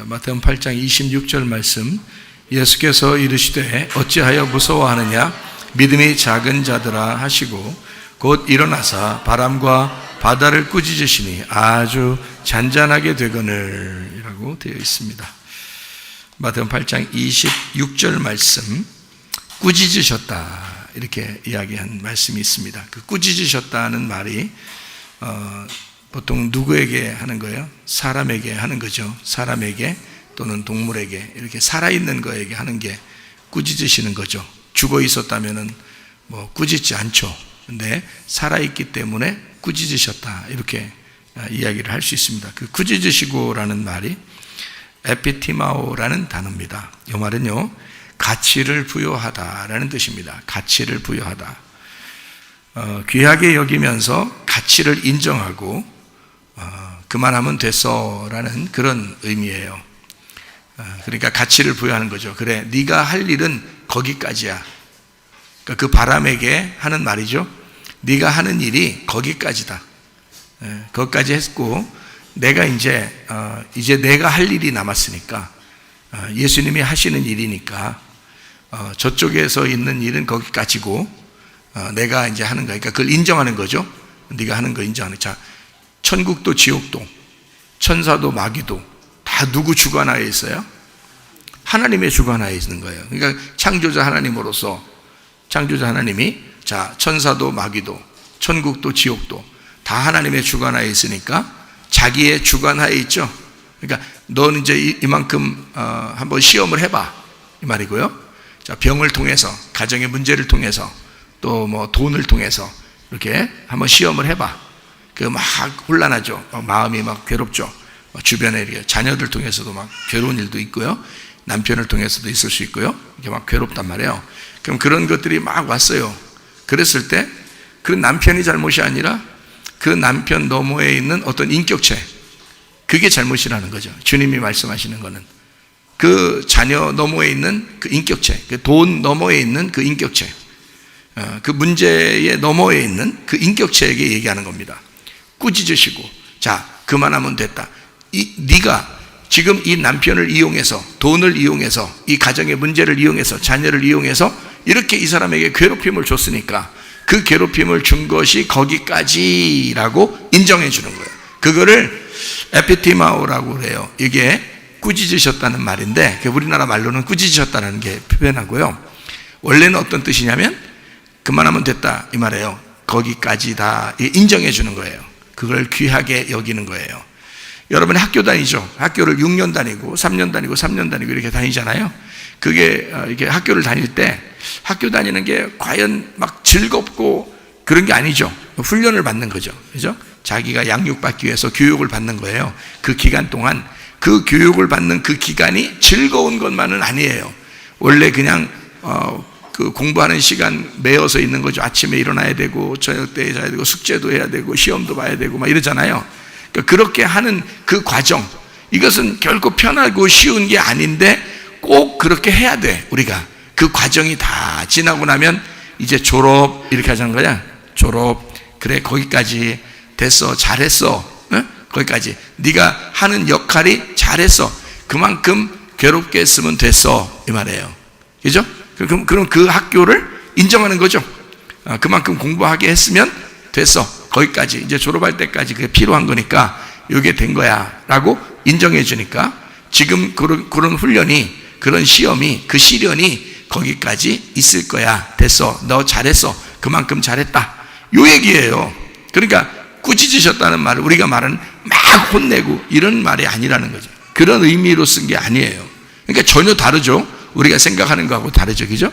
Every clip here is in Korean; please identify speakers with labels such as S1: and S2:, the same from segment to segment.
S1: 마태복음 8장 26절 말씀, 예수께서 이르시되 어찌하여 무서워하느냐 믿음이 작은 자들아 하시고 곧 일어나사 바람과 바다를 꾸짖으시니 아주 잔잔하게 되거늘 이라고 되어 있습니다. 마태복음 8장 26절 말씀, 꾸짖으셨다 이렇게 이야기한 말씀이 있습니다. 그 꾸짖으셨다는 말이 보통 누구에게 하는 거예요? 사람에게 하는 거죠. 사람에게 또는 동물에게 이렇게 살아있는 거에게 하는 게 꾸짖으시는 거죠. 죽어 있었다면은 뭐 꾸짖지 않죠. 근데 살아있기 때문에 꾸짖으셨다 이렇게 이야기를 할 수 있습니다. 그 꾸짖으시고라는 말이 에피티마오라는 단어입니다. 이 말은요, 가치를 부여하다라는 뜻입니다. 가치를 부여하다. 귀하게 여기면서 가치를 인정하고 그만하면 됐어라는 그런 의미예요. 그러니까 가치를 부여하는 거죠. 그래, 네가 할 일은 거기까지야. 그러니까 그 바람에게 하는 말이죠. 네가 하는 일이 거기까지다. 거기까지 했고 내가 이제 내가 할 일이 남았으니까 예수님이 하시는 일이니까 저쪽에서 있는 일은 거기까지고 내가 이제 하는 거니까 그걸 인정하는 거죠. 네가 하는 거 인정하는. 자, 천국도 지옥도 천사도 마귀도 다 누구 주관하에 있어요? 하나님의 주관하에 있는 거예요. 그러니까 창조자 하나님으로서 창조자 하나님이 자, 천사도 마귀도 천국도 지옥도 다 하나님의 주관하에 있으니까 자기의 주관하에 있죠. 그러니까 너는 이제 이만큼 한번 시험을 해봐 이 말이고요. 자, 병을 통해서 가정의 문제를 통해서 또 뭐 돈을 통해서 이렇게 한번 시험을 해봐. 그 막 혼란하죠. 마음이 막 괴롭죠. 주변에 이렇게 자녀들 통해서도 막 괴로운 일도 있고요. 남편을 통해서도 있을 수 있고요. 이렇게 막 괴롭단 말이에요. 그럼 그런 것들이 막 왔어요. 그랬을 때 그 남편이 잘못이 아니라 그 남편 너머에 있는 어떤 인격체, 그게 잘못이라는 거죠. 주님이 말씀하시는 거는 그 자녀 너머에 있는 그 인격체, 그 돈 너머에 있는 그 인격체, 그 문제의 너머에 있는 그 인격체에게 얘기하는 겁니다. 꾸짖으시고 자, 그만하면 됐다. 네가 지금 이 남편을 이용해서 돈을 이용해서 이 가정의 문제를 이용해서 자녀를 이용해서 이렇게 이 사람에게 괴롭힘을 줬으니까 그 괴롭힘을 준 것이 거기까지라고 인정해 주는 거예요. 그거를 에피티마오라고 해요. 이게 꾸짖으셨다는 말인데 우리나라 말로는 꾸짖으셨다는 게 표현하고요. 원래는 어떤 뜻이냐면 그만하면 됐다 이 말이에요. 거기까지다 인정해 주는 거예요. 그걸 귀하게 여기는 거예요. 여러분이 학교 다니죠. 학교를 6년 다니고 3년 다니고 3년 다니고 이렇게 다니잖아요. 그게 이게 학교를 다닐 때 학교 다니는 게 과연 막 즐겁고 그런 게 아니죠. 훈련을 받는 거죠. 그죠? 자기가 양육받기 위해서 교육을 받는 거예요. 그 기간 동안 그 교육을 받는 그 기간이 즐거운 것만은 아니에요. 원래 그냥 그 공부하는 시간 매여서 있는 거죠. 아침에 일어나야 되고 저녁 때 자야 되고 숙제도 해야 되고 시험도 봐야 되고 막 이러잖아요. 그러니까 그렇게 하는 그 과정, 이것은 결코 편하고 쉬운 게 아닌데 꼭 그렇게 해야 돼. 우리가 그 과정이 다 지나고 나면 이제 졸업 이렇게 하자는 거야. 졸업, 그래 거기까지 됐어, 잘했어, 응? 거기까지 네가 하는 역할이 잘했어, 그만큼 괴롭게 했으면 됐어 이 말이에요. 그죠? 그럼 그 학교를 인정하는 거죠. 그만큼 공부하게 했으면 됐어, 거기까지 이제 졸업할 때까지 그게 필요한 거니까 이게 된 거야 라고 인정해 주니까 지금 그런 훈련이, 그런 시험이, 그 시련이 거기까지 있을 거야. 됐어, 너 잘했어, 그만큼 잘했다, 요 얘기예요. 그러니까 꾸짖으셨다는 말을 우리가 말하는 막 혼내고 이런 말이 아니라는 거죠. 그런 의미로 쓴 게 아니에요. 그러니까 전혀 다르죠. 우리가 생각하는 거하고 다르죠. 그죠?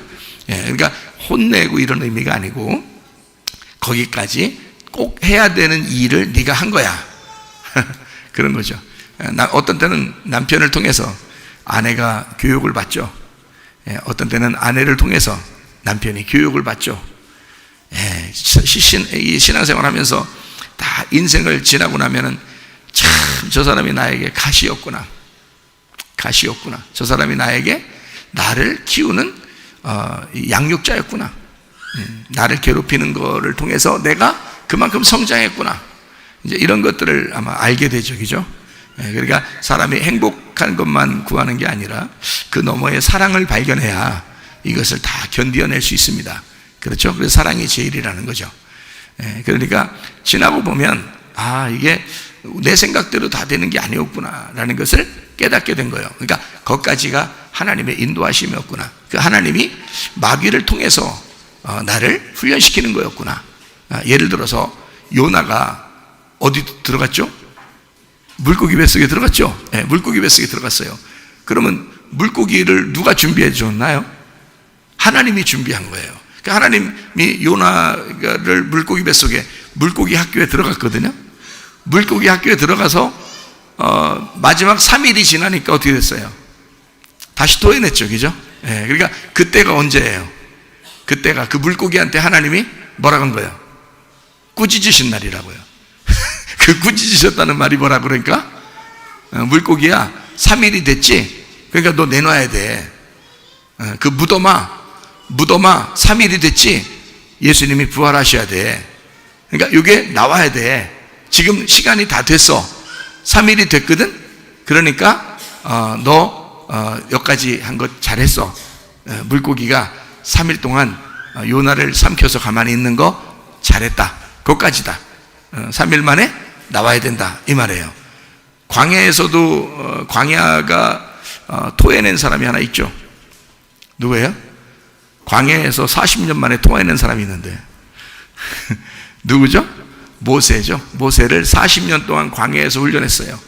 S1: 예, 그러니까 혼내고 이런 의미가 아니고 거기까지 꼭 해야 되는 일을 네가 한 거야. 그런 거죠. 어떤 때는 남편을 통해서 아내가 교육을 받죠. 예, 어떤 때는 아내를 통해서 남편이 교육을 받죠. 예, 신앙생활 하면서 다 인생을 지나고 나면은 참 저 사람이 나에게 가시였구나. 저 사람이 나를 키우는 양육자였구나. 나를 괴롭히는 거를 통해서 내가 그만큼 성장했구나. 이제 이런 것들을 아마 알게 되죠. 그죠? 그러니까 사람이 행복한 것만 구하는 게 아니라 그 너머의 사랑을 발견해야 이것을 다 견뎌낼 수 있습니다. 그렇죠? 그래서 사랑이 제일이라는 거죠. 그러니까 지나고 보면 이게 내 생각대로 다 되는 게 아니었구나 라는 것을 깨닫게 된 거예요. 그러니까 거기까지가 하나님의 인도하심이었구나. 그 하나님이 마귀를 통해서 나를 훈련시키는 거였구나. 예를 들어서 요나가 어디 들어갔죠? 물고기 뱃속에 들어갔죠? 물고기 뱃속에 들어갔어요. 그러면 물고기를 누가 준비해 줬나요? 하나님이 준비한 거예요. 그러니까 하나님이 요나를 물고기 뱃속에 물고기 학교에 들어갔거든요. 물고기 학교에 들어가서 마지막 3일이 지나니까 어떻게 됐어요? 다시 토해냈죠. 그죠? 그러니까 그때가 언제예요? 그때가 그 물고기한테 하나님이 뭐라고 한 거예요? 꾸짖으신 날이라고요. 그 꾸짖으셨다는 말이 뭐라 그러니까? 물고기야 3일이 됐지? 그러니까 너 내놔야 돼. 그 무덤아 3일이 됐지? 예수님이 부활하셔야 돼. 그러니까 이게 나와야 돼. 지금 시간이 다 됐어. 3일이 됐거든? 그러니까 너 여기까지 한 것 잘했어. 물고기가 3일 동안 요나를 삼켜서 가만히 있는 거 잘했다. 그것까지다. 3일 만에 나와야 된다 이 말이에요. 광야에서도 광야가 토해낸 사람이 하나 있죠. 누구예요? 광야에서 40년 만에 토해낸 사람이 있는데 누구죠? 모세죠. 모세를 40년 동안 광야에서 훈련했어요.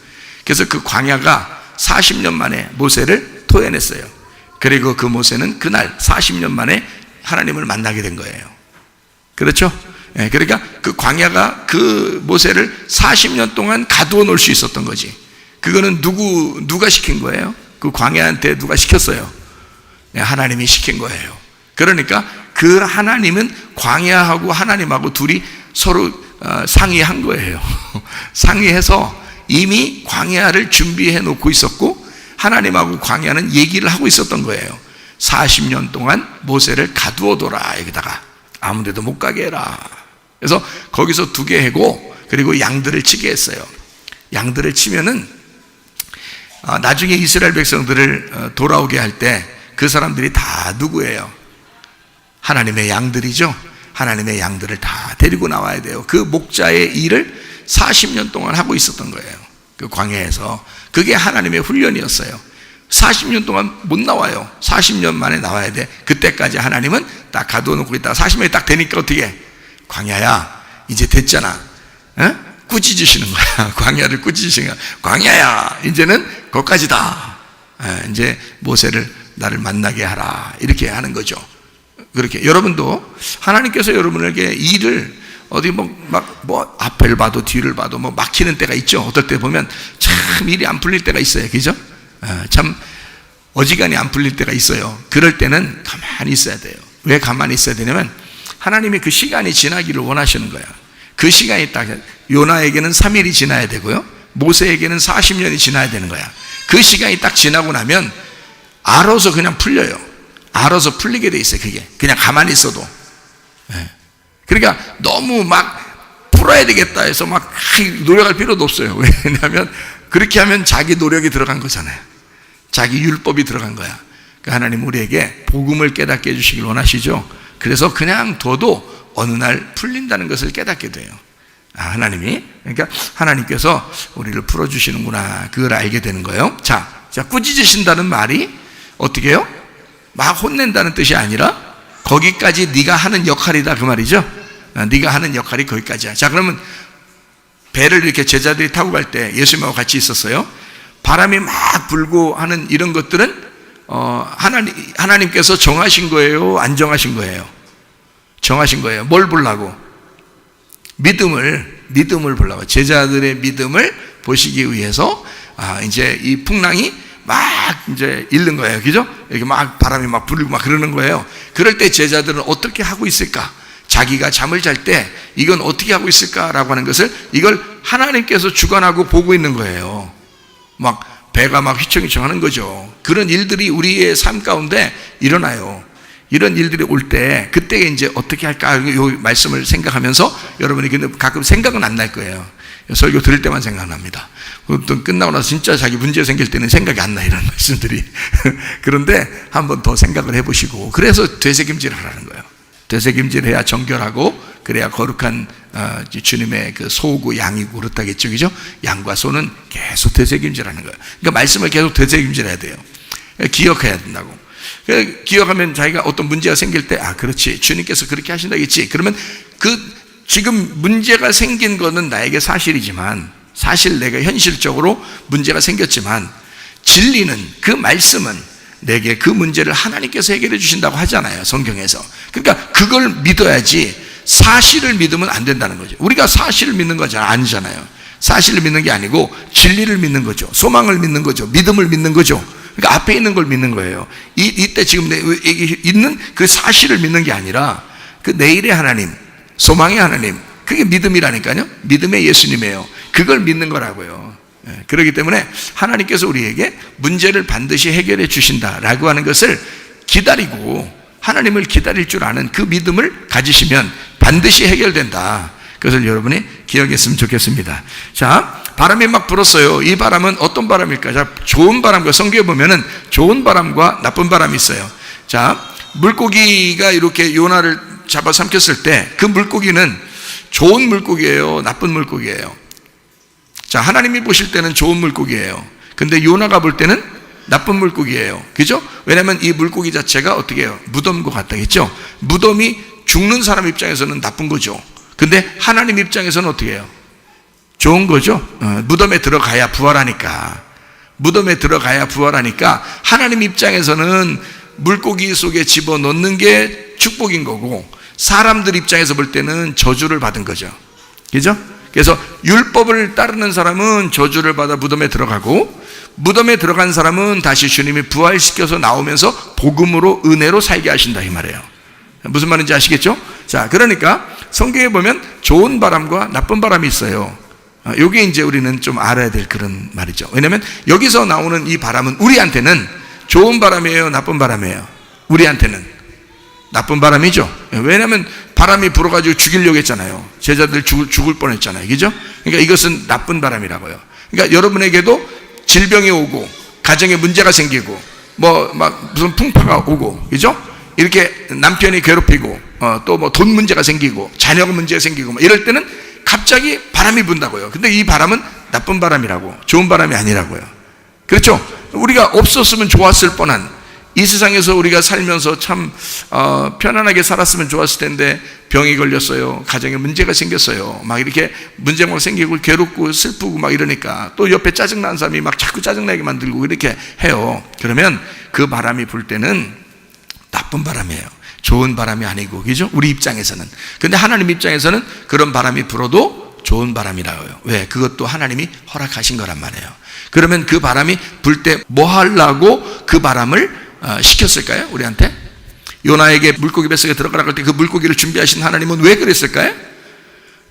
S1: 그래서 그 광야가 40년 만에 모세를 토해냈어요. 그리고 그 모세는 그날 40년 만에 하나님을 만나게 된 거예요. 그렇죠? 그러니까 그 광야가 그 모세를 40년 동안 가두어 놓을 수 있었던 거지. 그거는 누가 시킨 거예요? 그 광야한테 누가 시켰어요? 하나님이 시킨 거예요. 그러니까 그 하나님은 광야하고 하나님하고 둘이 서로 상의한 거예요. 상의해서 이미 광야를 준비해 놓고 있었고 하나님하고 광야는 얘기를 하고 있었던 거예요. 40년 동안 모세를 가두어둬라. 여기다가 아무 데도 못 가게 해라. 그래서 거기서 두게 하고 그리고 양들을 치게 했어요. 양들을 치면은 나중에 이스라엘 백성들을 돌아오게 할 때 그 사람들이 다 누구예요? 하나님의 양들이죠. 하나님의 양들을 다 데리고 나와야 돼요. 그 목자의 일을 40년 동안 하고 있었던 거예요. 그 광야에서. 그게 하나님의 훈련이었어요. 40년 동안 못 나와요. 40년 만에 나와야 돼. 그때까지 하나님은 딱 가두어 놓고 있다가 40년이 딱 되니까 어떻게 해? 광야야 이제 됐잖아. 꾸짖으시는 거야. 광야를 꾸짖으시는 거야. 광야야 이제는 거기까지다. 이제 모세를 나를 만나게 하라. 이렇게 하는 거죠. 그렇게 여러분도 하나님께서 여러분에게 일을 어디 뭐 앞을 봐도 뒤를 봐도 뭐 막히는 때가 있죠. 어떨 때 보면 참 일이 안 풀릴 때가 있어요. 그죠? 참 어지간히 안 풀릴 때가 있어요. 그럴 때는 가만히 있어야 돼요. 왜 가만히 있어야 되냐면 하나님이 그 시간이 지나기를 원하시는 거야. 그 시간이 딱 요나에게는 3일이 지나야 되고요. 모세에게는 40년이 지나야 되는 거야. 그 시간이 딱 지나고 나면 알아서 그냥 풀려요. 알아서 풀리게 돼 있어요. 그게 그냥 가만히 있어도. 그러니까 너무 막 풀어야 되겠다 해서 막 노력할 필요도 없어요. 왜냐하면 그렇게 하면 자기 노력이 들어간 거잖아요. 자기 율법이 들어간 거야. 그러니까 하나님 우리에게 복음을 깨닫게 해주시길 원하시죠. 그래서 그냥 둬도 어느 날 풀린다는 것을 깨닫게 돼요. 하나님이. 그러니까 하나님께서 우리를 풀어주시는구나. 그걸 알게 되는 거예요. 자, 꾸짖으신다는 말이 어떻게 해요? 막 혼낸다는 뜻이 아니라 거기까지 네가 하는 역할이다 그 말이죠. 네가 하는 역할이 거기까지야. 자, 그러면 배를 이렇게 제자들이 타고 갈 때 예수님하고 같이 있었어요. 바람이 막 불고 하는 이런 것들은 하나님께서 정하신 거예요? 안 정하신 거예요? 정하신 거예요. 뭘 보려고? 믿음을 보려고. 제자들의 믿음을 보시기 위해서 이제 이 풍랑이 막 이제 잃는 거예요. 그죠? 이렇게 막 바람이 막 불고 막 그러는 거예요. 그럴 때 제자들은 어떻게 하고 있을까? 자기가 잠을 잘 때 이건 어떻게 하고 있을까라고 하는 것을 이걸 하나님께서 주관하고 보고 있는 거예요. 막 배가 막 휘청휘청 하는 거죠. 그런 일들이 우리의 삶 가운데 일어나요. 이런 일들이 올 때 그때 이제 어떻게 할까? 이 말씀을 생각하면서 여러분이 근데 가끔 생각은 안 날 거예요. 설교 들을 때만 생각납니다. 또 끝나고 나서 진짜 자기 문제 생길 때는 생각이 안 나, 이런 말씀들이. 그런데 한 번 더 생각을 해보시고, 그래서 되새김질 하라는 거예요. 되새김질해야 정결하고, 그래야 거룩한 주님의 그 소고 양이고 그렇다겠죠, 그죠? 양과 소는 계속 되새김질하는 거예요. 그러니까 말씀을 계속 되새김질해야 돼요. 기억해야 된다고. 기억하면 자기가 어떤 문제가 생길 때, 아, 그렇지, 주님께서 그렇게 하신다겠지. 그러면 그 지금 문제가 생긴 거는 나에게 사실이지만, 사실 내가 현실적으로 문제가 생겼지만, 진리는, 그 말씀은 내게 그 문제를 하나님께서 해결해 주신다고 하잖아요, 성경에서. 그러니까 그걸 믿어야지 사실을 믿으면 안 된다는 거죠. 우리가 사실을 믿는 거 아니잖아요. 사실을 믿는 게 아니고 진리를 믿는 거죠. 소망을 믿는 거죠. 믿음을 믿는 거죠. 그러니까 앞에 있는 걸 믿는 거예요. 이때 지금 있는 그 사실을 믿는 게 아니라 그 내일의 하나님, 소망의 하나님, 그게 믿음이라니까요. 믿음의 예수님이에요. 그걸 믿는 거라고요. 그렇기 때문에 하나님께서 우리에게 문제를 반드시 해결해 주신다라고 하는 것을 기다리고, 하나님을 기다릴 줄 아는 그 믿음을 가지시면 반드시 해결된다. 그것을 여러분이 기억했으면 좋겠습니다. 자, 바람이 막 불었어요. 이 바람은 어떤 바람일까? 자, 좋은 바람과, 성경에 보면은 좋은 바람과 나쁜 바람이 있어요. 자, 물고기가 이렇게 요나를 잡아 삼켰을 때 그 물고기는 좋은 물고기예요, 나쁜 물고기예요? 자, 하나님이 보실 때는 좋은 물고기예요. 근데 요나가 볼 때는 나쁜 물고기예요. 그죠? 왜냐하면 이 물고기 자체가 어떻게 해요? 무덤과 같다겠죠? 무덤이 죽는 사람 입장에서는 나쁜 거죠. 근데 하나님 입장에서는 어떻게 해요? 좋은 거죠. 무덤에 들어가야 부활하니까. 무덤에 들어가야 부활하니까 하나님 입장에서는 물고기 속에 집어넣는 게 축복인 거고, 사람들 입장에서 볼 때는 저주를 받은 거죠. 그죠? 그래서 율법을 따르는 사람은 저주를 받아 무덤에 들어가고, 무덤에 들어간 사람은 다시 주님이 부활시켜서 나오면서 복음으로, 은혜로 살게 하신다, 이 말이에요. 무슨 말인지 아시겠죠? 자, 그러니까 성경에 보면 좋은 바람과 나쁜 바람이 있어요. 이게 이제 우리는 좀 알아야 될 그런 말이죠. 왜냐하면 여기서 나오는 이 바람은 우리한테는 좋은 바람이에요, 나쁜 바람이에요? 우리한테는 나쁜 바람이죠. 왜냐하면 바람이 불어가지고 죽이려고 했잖아요. 제자들 죽을 뻔했잖아요. 그죠? 그러니까 이것은 나쁜 바람이라고요. 그러니까 여러분에게도 질병이 오고, 가정에 문제가 생기고, 막 무슨 풍파가 오고, 그죠? 이렇게 남편이 괴롭히고, 또 뭐 돈 문제가 생기고, 자녀가 문제가 생기고, 이럴 때는 갑자기 바람이 분다고요. 근데 이 바람은 나쁜 바람이라고, 좋은 바람이 아니라고요. 그렇죠? 우리가 없었으면 좋았을 뻔한, 이 세상에서 우리가 살면서 참 편안하게 살았으면 좋았을 텐데 병이 걸렸어요. 가정에 문제가 생겼어요. 막 이렇게 문제가 생기고 괴롭고 슬프고 막 이러니까 또 옆에 짜증나는 사람이 막 자꾸 짜증나게 만들고 이렇게 해요. 그러면 그 바람이 불 때는 나쁜 바람이에요. 좋은 바람이 아니고, 그죠? 우리 입장에서는. 근데 하나님 입장에서는 그런 바람이 불어도 좋은 바람이라고요. 왜? 그것도 하나님이 허락하신 거란 말이에요. 그러면 그 바람이 불 때 뭐 하려고 그 바람을 시켰을까요? 우리한테? 요나에게 물고기 뱃속에 들어가라고 할 때 그 물고기를 준비하신 하나님은 왜 그랬을까요?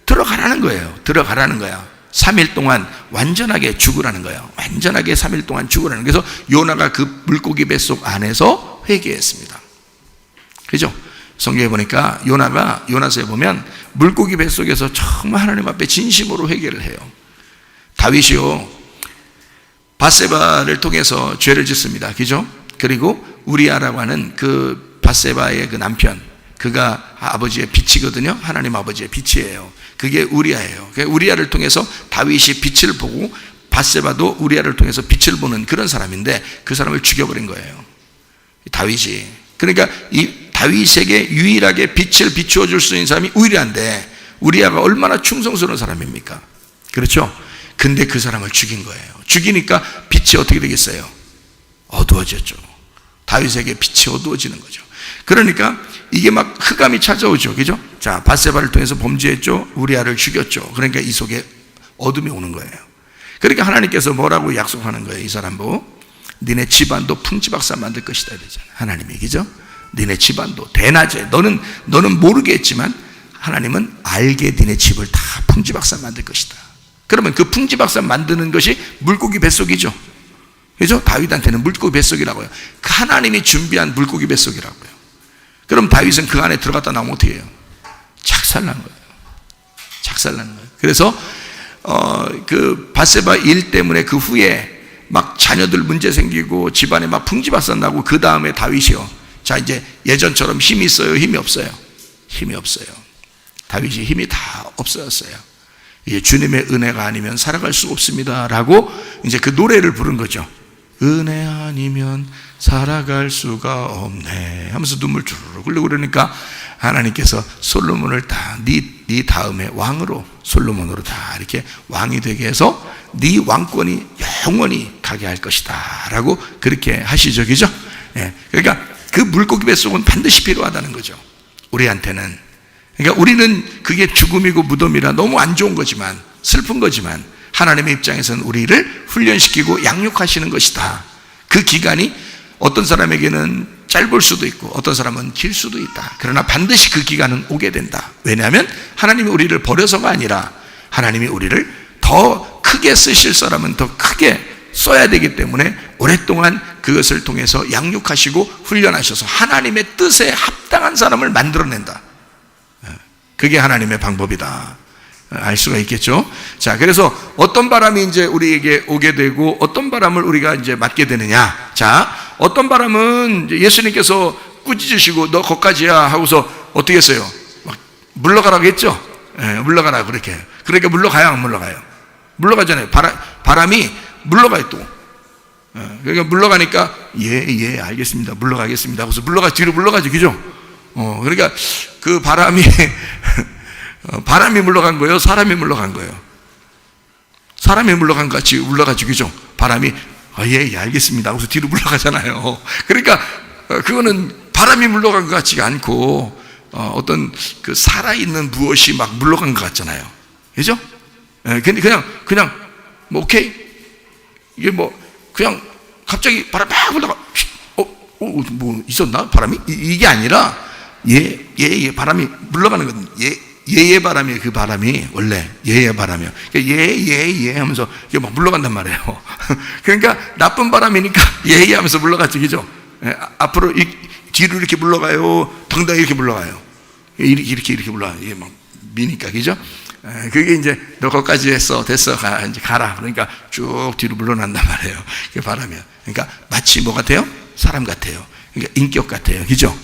S1: 들어가라는 거예요. 들어가라는 거야. 3일 동안 완전하게 죽으라는 거예요. 완전하게 3일 동안 죽으라는 거예요. 그래서 요나가 그 물고기 뱃속 안에서 회개했습니다. 그죠? 성경에 보니까 요나서에 보면 물고기 뱃속에서 정말 하나님 앞에 진심으로 회개를 해요. 다윗이요, 밧세바를 통해서 죄를 짓습니다. 그죠? 그리고 우리아라고 하는 그 밧세바의 그 남편, 그가 아버지의 빛이거든요. 하나님 아버지의 빛이에요. 그게 우리아예요. 우리아를 통해서 다윗이 빛을 보고, 밧세바도 우리아를 통해서 빛을 보는 그런 사람인데 그 사람을 죽여버린 거예요, 다윗이. 그러니까 이 다윗에게 유일하게 빛을 비추어 줄 수 있는 사람이 우리아인데, 우리아가 얼마나 충성스러운 사람입니까? 그렇죠? 근데 그 사람을 죽인 거예요. 죽이니까 빛이 어떻게 되겠어요? 어두워졌죠. 다윗에게 빛이 어두워지는 거죠. 그러니까 이게 막 흑암이 찾아오죠. 그죠? 자, 밧세바를 통해서 범죄했죠. 우리아를 죽였죠. 그러니까 이 속에 어둠이 오는 거예요. 그러니까 하나님께서 뭐라고 약속하는 거예요? 이 사람 보고 니네 집안도 풍지박산 만들 것이다 이러잖아요. 하나님이. 그죠? 니네 집안도 대낮에 너는 모르게 했지만 하나님은 알게 니네 집을 다 풍지박산 만들 것이다. 그러면 그 풍지박산 만드는 것이 물고기 뱃속이죠. 그죠? 다윗한테는 물고기 뱃속이라고요. 그 하나님이 준비한 물고기 뱃속이라고요. 그럼 다윗은 그 안에 들어갔다 나오면 어떻게 해요? 착살난 거예요. 착살나는 거예요. 그래서 그 밧세바 일 때문에 그 후에 막 자녀들 문제 생기고 집안에 막 풍지박산 나고 그 다음에 다윗이요. 자, 이제 예전처럼 힘이 있어요? 힘이 없어요? 힘이 없어요. 다윗이 힘이 다 없어졌어요. 이제 주님의 은혜가 아니면 살아갈 수 없습니다 라고 이제 그 노래를 부른 거죠. 은혜 아니면 살아갈 수가 없네 하면서 눈물 주르륵 흘리고 그러니까 하나님께서 솔로몬을 다 네 다음에 왕으로 솔로몬으로 다 이렇게 왕이 되게 해서 네 왕권이 영원히 가게 할 것이다 라고 그렇게 하시죠. 그죠? 예. 그러니까 그 물고기 뱃속은 반드시 필요하다는 거죠. 우리한테는. 그러니까 우리는 그게 죽음이고 무덤이라 너무 안 좋은 거지만, 슬픈 거지만 하나님의 입장에서는 우리를 훈련시키고 양육하시는 것이다. 그 기간이 어떤 사람에게는 짧을 수도 있고 어떤 사람은 길 수도 있다. 그러나 반드시 그 기간은 오게 된다. 왜냐하면 하나님이 우리를 버려서가 아니라 하나님이 우리를 더 크게 쓰실 사람은 더 크게 써야 되기 때문에 오랫동안 그것을 통해서 양육하시고 훈련하셔서 하나님의 뜻에 합당한 사람을 만들어낸다. 그게 하나님의 방법이다. 알 수가 있겠죠? 자, 그래서 어떤 바람이 이제 우리에게 오게 되고 어떤 바람을 우리가 이제 맞게 되느냐. 자, 어떤 바람은 예수님께서 꾸짖으시고 너 거기까지야 하고서 어떻게 했어요? 막 물러가라고 했죠? 예, 물러가라 그렇게. 그러니까 물러가요, 안 물러가요? 물러가잖아요. 바람이 물러가요 또. 예, 그러니까 물러가니까 예, 알겠습니다. 물러가겠습니다 하고서 뒤로 물러가죠. 그죠? 그러니까 그 바람이 바람이 물러간 거예요? 사람이 물러간 거예요? 사람이 물러간 것 같이 물러가죠. 그죠? 바람이 예, 알겠습니다 하고서 뒤로 물러가잖아요. 그러니까 그거는 바람이 물러간 것 같지가 않고 어떤 그 살아있는 무엇이 막 물러간 것 같잖아요. 그죠? 그냥 뭐 오케이 이게 뭐 그냥 갑자기 바람 막 불다가 뭐 있었나? 바람이? 이게 아니라 예 바람이 물러가는 거거든요. 예의 바람이 그 바람이 원래 예의 바람이요. 그러니까 예 하면서 이게 막 물러간단 말이에요. 그러니까 나쁜 바람이니까 예 하면서 물러갔지, 그죠? 앞으로 뒤로 이렇게 물러가요. 당당히 이렇게 물러가요. 이렇게 물러가요. 이게 막 미니까, 그죠? 그게 이제 너 거기까지 했어, 됐어, 이제 가라. 그러니까 쭉 뒤로 물러난단 말이에요. 그게 바람이야. 그러니까 마치 뭐 같아요? 사람 같아요. 그러니까 인격 같아요, 그죠?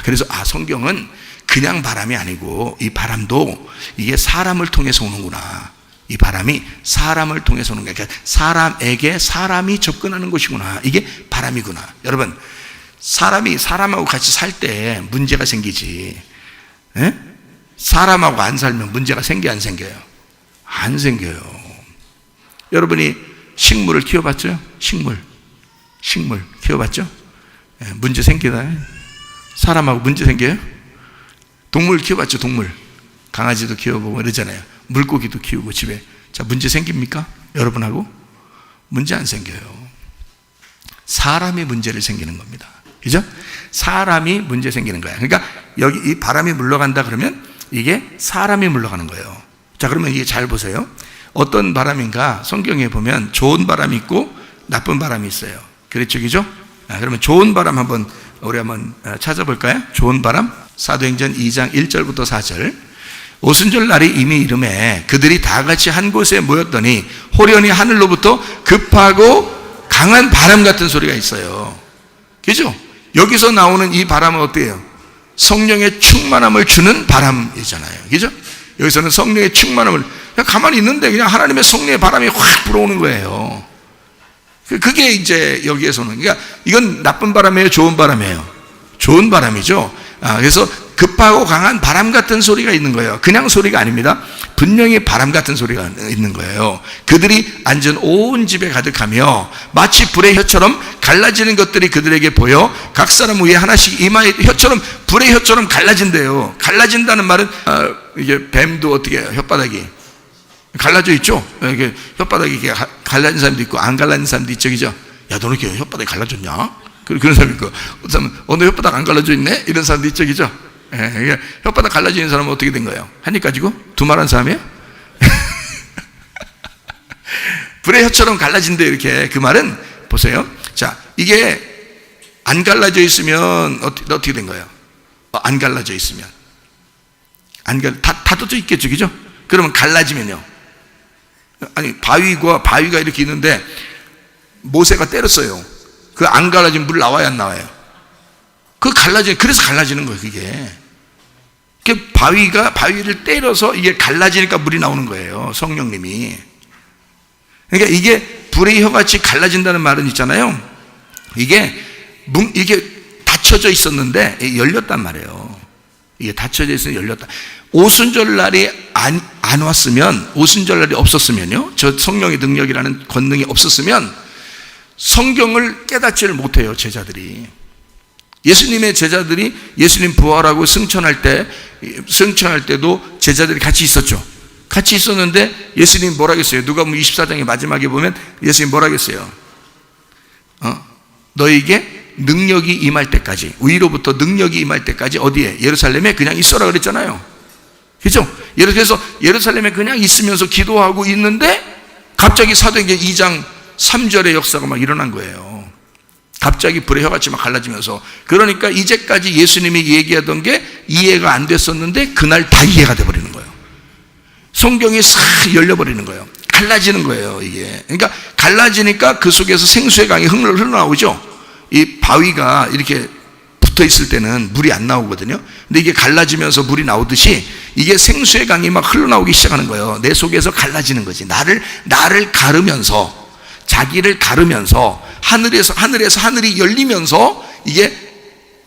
S1: 그래서 성경은 그냥 바람이 아니고 이 바람도 이게 사람을 통해서 오는구나. 이 바람이 사람을 통해서 오는 거야. 그러니까 사람에게 사람이 접근하는 것이구나. 이게 바람이구나. 여러분, 사람이 사람하고 같이 살 때 문제가 생기지. 에? 사람하고 안 살면 문제가 생겨, 안 생겨요? 안 생겨요. 여러분이 식물을 키워봤죠? 식물 키워봤죠? 문제 생기다. 사람하고 문제 생겨요? 동물 키워봤죠? 동물. 강아지도 키워보고 이러잖아요. 물고기도 키우고 집에. 자, 문제 생깁니까? 여러분하고? 문제 안 생겨요. 사람이 문제를 생기는 겁니다. 그죠? 사람이 문제 생기는 거야. 그러니까 여기 이 바람이 물러간다 그러면 이게 사람이 물러가는 거예요. 자, 그러면 이게 잘 보세요. 어떤 바람인가? 성경에 보면 좋은 바람이 있고 나쁜 바람이 있어요. 그렇죠? 그죠? 그러면 좋은 바람 우리 한번 찾아볼까요? 좋은 바람. 사도행전 2장 1절부터 4절. 오순절 날이 이미 이름에 그들이 다 같이 한 곳에 모였더니 호련히 하늘로부터 급하고 강한 바람 같은 소리가 있어요. 그죠? 여기서 나오는 이 바람은 어때요? 성령의 충만함을 주는 바람이잖아요. 그죠? 여기서는 성령의 충만함을 그냥 가만히 있는데 그냥 하나님의 성령의 바람이 확 불어오는 거예요. 그게 이제 여기에서는, 그러니까 이건 나쁜 바람이에요? 좋은 바람이에요? 좋은 바람이죠. 그래서 급하고 강한 바람 같은 소리가 있는 거예요. 그냥 소리가 아닙니다. 분명히 바람 같은 소리가 있는 거예요. 그들이 앉은 온 집에 가득하며 마치 불의 혀처럼 갈라지는 것들이 그들에게 보여 각 사람 위에 하나씩 이마에 혀처럼, 불의 혀처럼 갈라진대요. 갈라진다는 말은 이게 뱀도 어떻게 해요? 혓바닥이 갈라져 있죠. 이렇게 혓바닥이 이렇게 갈라진 사람도 있고 안 갈라진 사람도 있죠, 그죠? 야, 너는 이렇게 혓바닥이 갈라졌냐? 그런 사람이 있고, 어떤 사람은 너 혓바닥 안 갈라져 있네? 이런 사람도 있죠, 그죠? 혓바닥 갈라지는 사람은 어떻게 된 거예요? 한입 가지고 두말한 사람이에요? 불의 혀처럼 갈라진대, 이렇게. 그 말은 보세요. 자, 이게 안 갈라져 있으면 어떻게 된 거예요? 안 갈라져 있으면 다 닫혀져 있겠죠, 그죠? 그러면 갈라지면요. 아니, 바위가 이렇게 있는데 모세가 때렸어요. 그 안 갈라지면 물 나와야 안 나와요? 그래서 갈라지는 거예요, 그게. 바위를 때려서 이게 갈라지니까 물이 나오는 거예요, 성령님이. 그러니까 이게 불의 혀같이 갈라진다는 말은 있잖아요. 이게 닫혀져 있었는데 열렸단 말이에요. 이게 닫혀져 있으면 열렸다. 오순절날이 안 왔으면, 오순절날이 없었으면요, 저 성령의 능력이라는 권능이 없었으면 성경을 깨닫지를 못해요, 제자들이. 예수님의 제자들이 예수님 부활하고 승천할 때도 제자들이 같이 있었죠. 같이 있었는데 예수님 뭐라 했어요? 누가복음 24장의 마지막에 보면 예수님 뭐라 했어요? 너에게 능력이 임할 때까지, 위로부터 능력이 임할 때까지 어디에? 예루살렘에 그냥 있어라 그랬잖아요. 그렇죠? 그래서 예루살렘에 그냥 있으면서 기도하고 있는데 갑자기 사도행전 2장 3절의 역사가 막 일어난 거예요. 갑자기 불의 혀같이 막 갈라지면서. 그러니까 이제까지 예수님이 얘기하던 게 이해가 안 됐었는데 그날 다 이해가 돼버리는 거예요. 성경이 싹 열려버리는 거예요. 갈라지는 거예요, 이게. 그러니까 갈라지니까 그 속에서 생수의 강이 흘러나오죠. 이 바위가 이렇게 붙어 있을 때는 물이 안 나오거든요. 근데 이게 갈라지면서 물이 나오듯이 이게 생수의 강이 막 흘러나오기 시작하는 거예요. 내 속에서 갈라지는 거지. 나를 가르면서, 자기를 가르면서 하늘에서 하늘이 열리면서 이게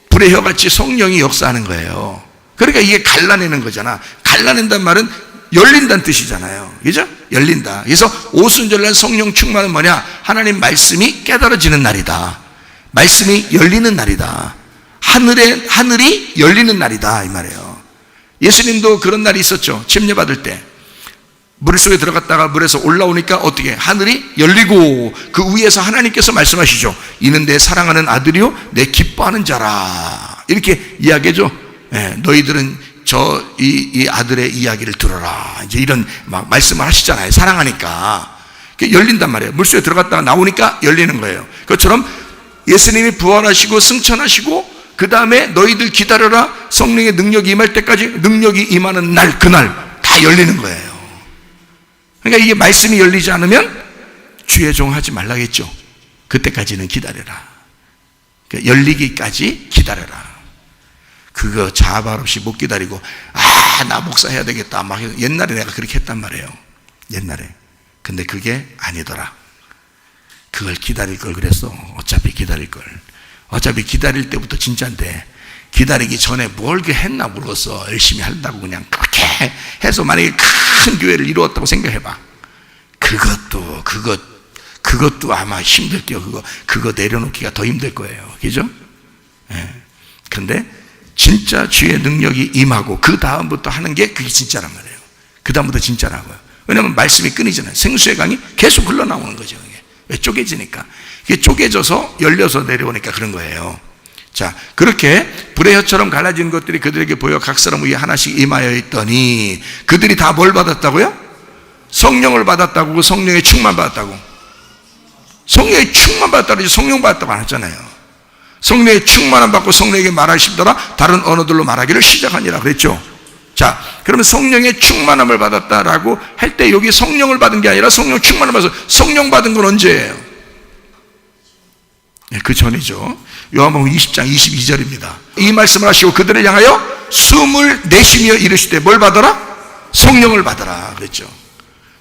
S1: 불의 혀같이 성령이 역사하는 거예요. 그러니까 이게 갈라내는 거잖아. 갈라낸단 말은 열린다는 뜻이잖아요. 그죠? 열린다. 그래서 오순절날 성령 충만은 뭐냐? 하나님 말씀이 깨달아지는 날이다. 말씀이 열리는 날이다. 하늘이 열리는 날이다, 이 말이에요. 예수님도 그런 날이 있었죠. 침례받을 때 물속에 들어갔다가 물에서 올라오니까 어떻게? 하늘이 열리고 그 위에서 하나님께서 말씀하시죠. 이는 내 사랑하는 아들이요 내 기뻐하는 자라, 이렇게 이야기하죠. 너희들은 이 아들의 이야기를 들어라, 이제 이런 막 말씀을 하시잖아요. 사랑하니까 열린단 말이에요. 물속에 들어갔다가 나오니까 열리는 거예요. 그것처럼 예수님이 부활하시고 승천하시고 그 다음에 너희들 기다려라, 성령의 능력이 임할 때까지, 능력이 임하는 날, 그날 다 열리는 거예요. 그러니까 이게 말씀이 열리지 않으면 주의 종 하지 말라겠죠. 그때까지는 기다려라. 그러니까 열리기까지 기다려라. 그거 자발 없이 못 기다리고 나 목사 해야 되겠다 막 옛날에 내가 그렇게 했단 말이에요. 옛날에. 근데 그게 아니더라. 그걸 기다릴 걸 그랬어. 어차피 기다릴 걸. 어차피 기다릴 때부터 진짜인데 기다리기 전에 뭘 했나 모르겠어. 열심히 한다고 그냥 그렇게 해서 만약에 큰 교회를 이루었다고 생각해봐. 그것도 아마 힘들게요. 그거 내려놓기가 더 힘들 거예요. 그죠? 근데 진짜 주의 능력이 임하고 그 다음부터 하는 게 그게 진짜란 말이에요. 그 다음부터 진짜라고요. 왜냐하면 말씀이 끊이잖아요. 생수의 강이 계속 흘러나오는 거죠. 왜? 쪼개지니까. 이게 쪼개져서 열려서 내려오니까 그런 거예요. 자, 그렇게 불의 혀처럼 갈라진 것들이 그들에게 보여 각 사람 위에 하나씩 임하여 있더니 그들이 다 뭘 받았다고요? 성령을 받았다고. 그 성령의 충만 받았다고. 성령의 충만 받았다고 하지 성령 받았다고 안 했잖아요. 성령의 충만함 받고 성령에게 말하시더라 다른 언어들로 말하기를 시작하니라 그랬죠. 자, 그러면 성령의 충만함을 받았다라고 할 때 여기 성령을 받은 게 아니라 성령 충만함을 받아서, 성령 받은 건 언제예요? 그 전이죠. 요한복음 20장 22절입니다. 이 말씀을 하시고 그들을 향하여 숨을 내쉬며 이르시되 뭘 받아라? 성령을 받아라 그랬죠.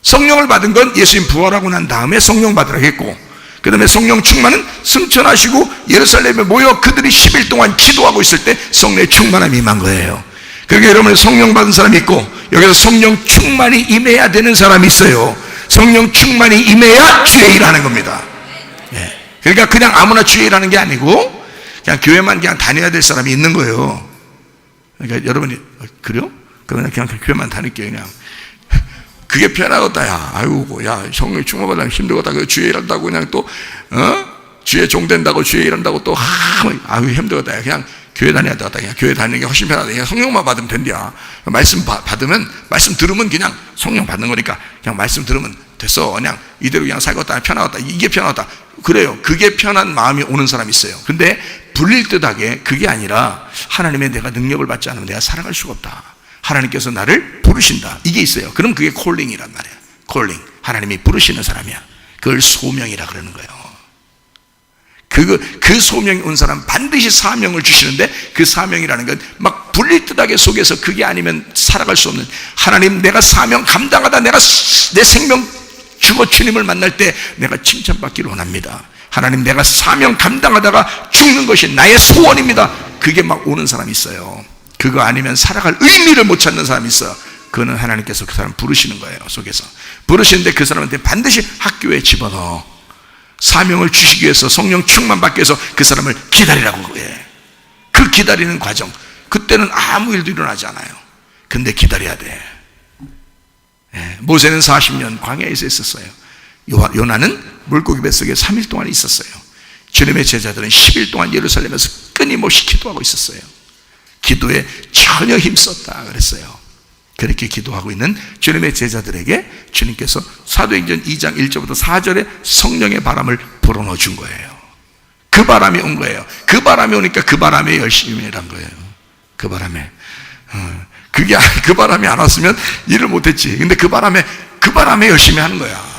S1: 성령을 받은 건 예수님 부활하고 난 다음에 성령 받으라 했고, 그 다음에 성령 충만은 승천하시고 예루살렘에 모여 그들이 10일 동안 기도하고 있을 때 성령의 충만함이 임한 거예요. 그러니까 여러분 성령 받은 사람이 있고 여기서 성령 충만이 임해야 되는 사람이 있어요. 성령 충만이 임해야 주의 일하는 겁니다. 그러니까 그냥 아무나 주의 일하는 게 아니고 그냥 교회만 그냥 다녀야 될 사람이 있는 거예요. 그러니까 여러분이 그래요? 그러면 그냥 교회만 다닐게요. 그냥 그게 편하겠다. 야, 아이고, 야, 성령 충만받으면 힘들겠다. 그 주의 일한다고 그냥 또 주의 종된다고 주의 일한다고 또 아유 힘들겠다. 그냥 교회 다녀야 되겠다. 그냥 교회 다니는 게 훨씬 편하다. 그냥 성령만 받으면 된대야. 말씀 받으면, 말씀 들으면 그냥 성령 받는 거니까 그냥 말씀 들으면 됐어. 그냥 이대로 그냥 살겠다. 편하겠다. 이게 편하겠다. 그래요. 그게 편한 마음이 오는 사람이 있어요. 근데 불릴듯하게 그게 아니라 하나님의 내가 능력을 받지 않으면 내가 살아갈 수가 없다. 하나님께서 나를 부르신다. 이게 있어요. 그럼 그게 콜링이란 말이에요. 콜링. 하나님이 부르시는 사람이야. 그걸 소명이라 그러는 거예요. 그 소명이 온 사람 반드시 사명을 주시는데, 그 사명이라는 건 막 불리듯하게 속에서 그게 아니면 살아갈 수 없는, 하나님 내가 사명 감당하다 내가 내 생명 주고 주님을 만날 때 내가 칭찬받기를 원합니다. 하나님 내가 사명 감당하다가 죽는 것이 나의 소원입니다. 그게 막 오는 사람이 있어요. 그거 아니면 살아갈 의미를 못 찾는 사람이 있어요. 그거는 하나님께서 그 사람 부르시는 거예요. 속에서 부르시는데 그 사람한테 반드시 학교에 집어넣어 사명을 주시기 위해서, 성령 충만 받기 위해서 그 사람을 기다리라고 해. 그 기다리는 과정, 그때는 아무 일도 일어나지 않아요. 근데 기다려야 돼. 모세는 40년 광야에서 있었어요. 요나는 물고기 뱃속에 3일 동안 있었어요. 주님의 제자들은 10일 동안 예루살렘에서 끊임없이 기도하고 있었어요. 기도에 전혀 힘썼다 그랬어요. 그렇게 기도하고 있는 주님의 제자들에게 주님께서 사도행전 2장 1절부터 4절에 성령의 바람을 불어넣어 준 거예요. 그 바람이 온 거예요. 그 바람이 오니까 그 바람에 열심히 일한 거예요. 그 바람에. 그 바람이 안 왔으면 일을 못했지. 근데 그 바람에 열심히 하는 거야.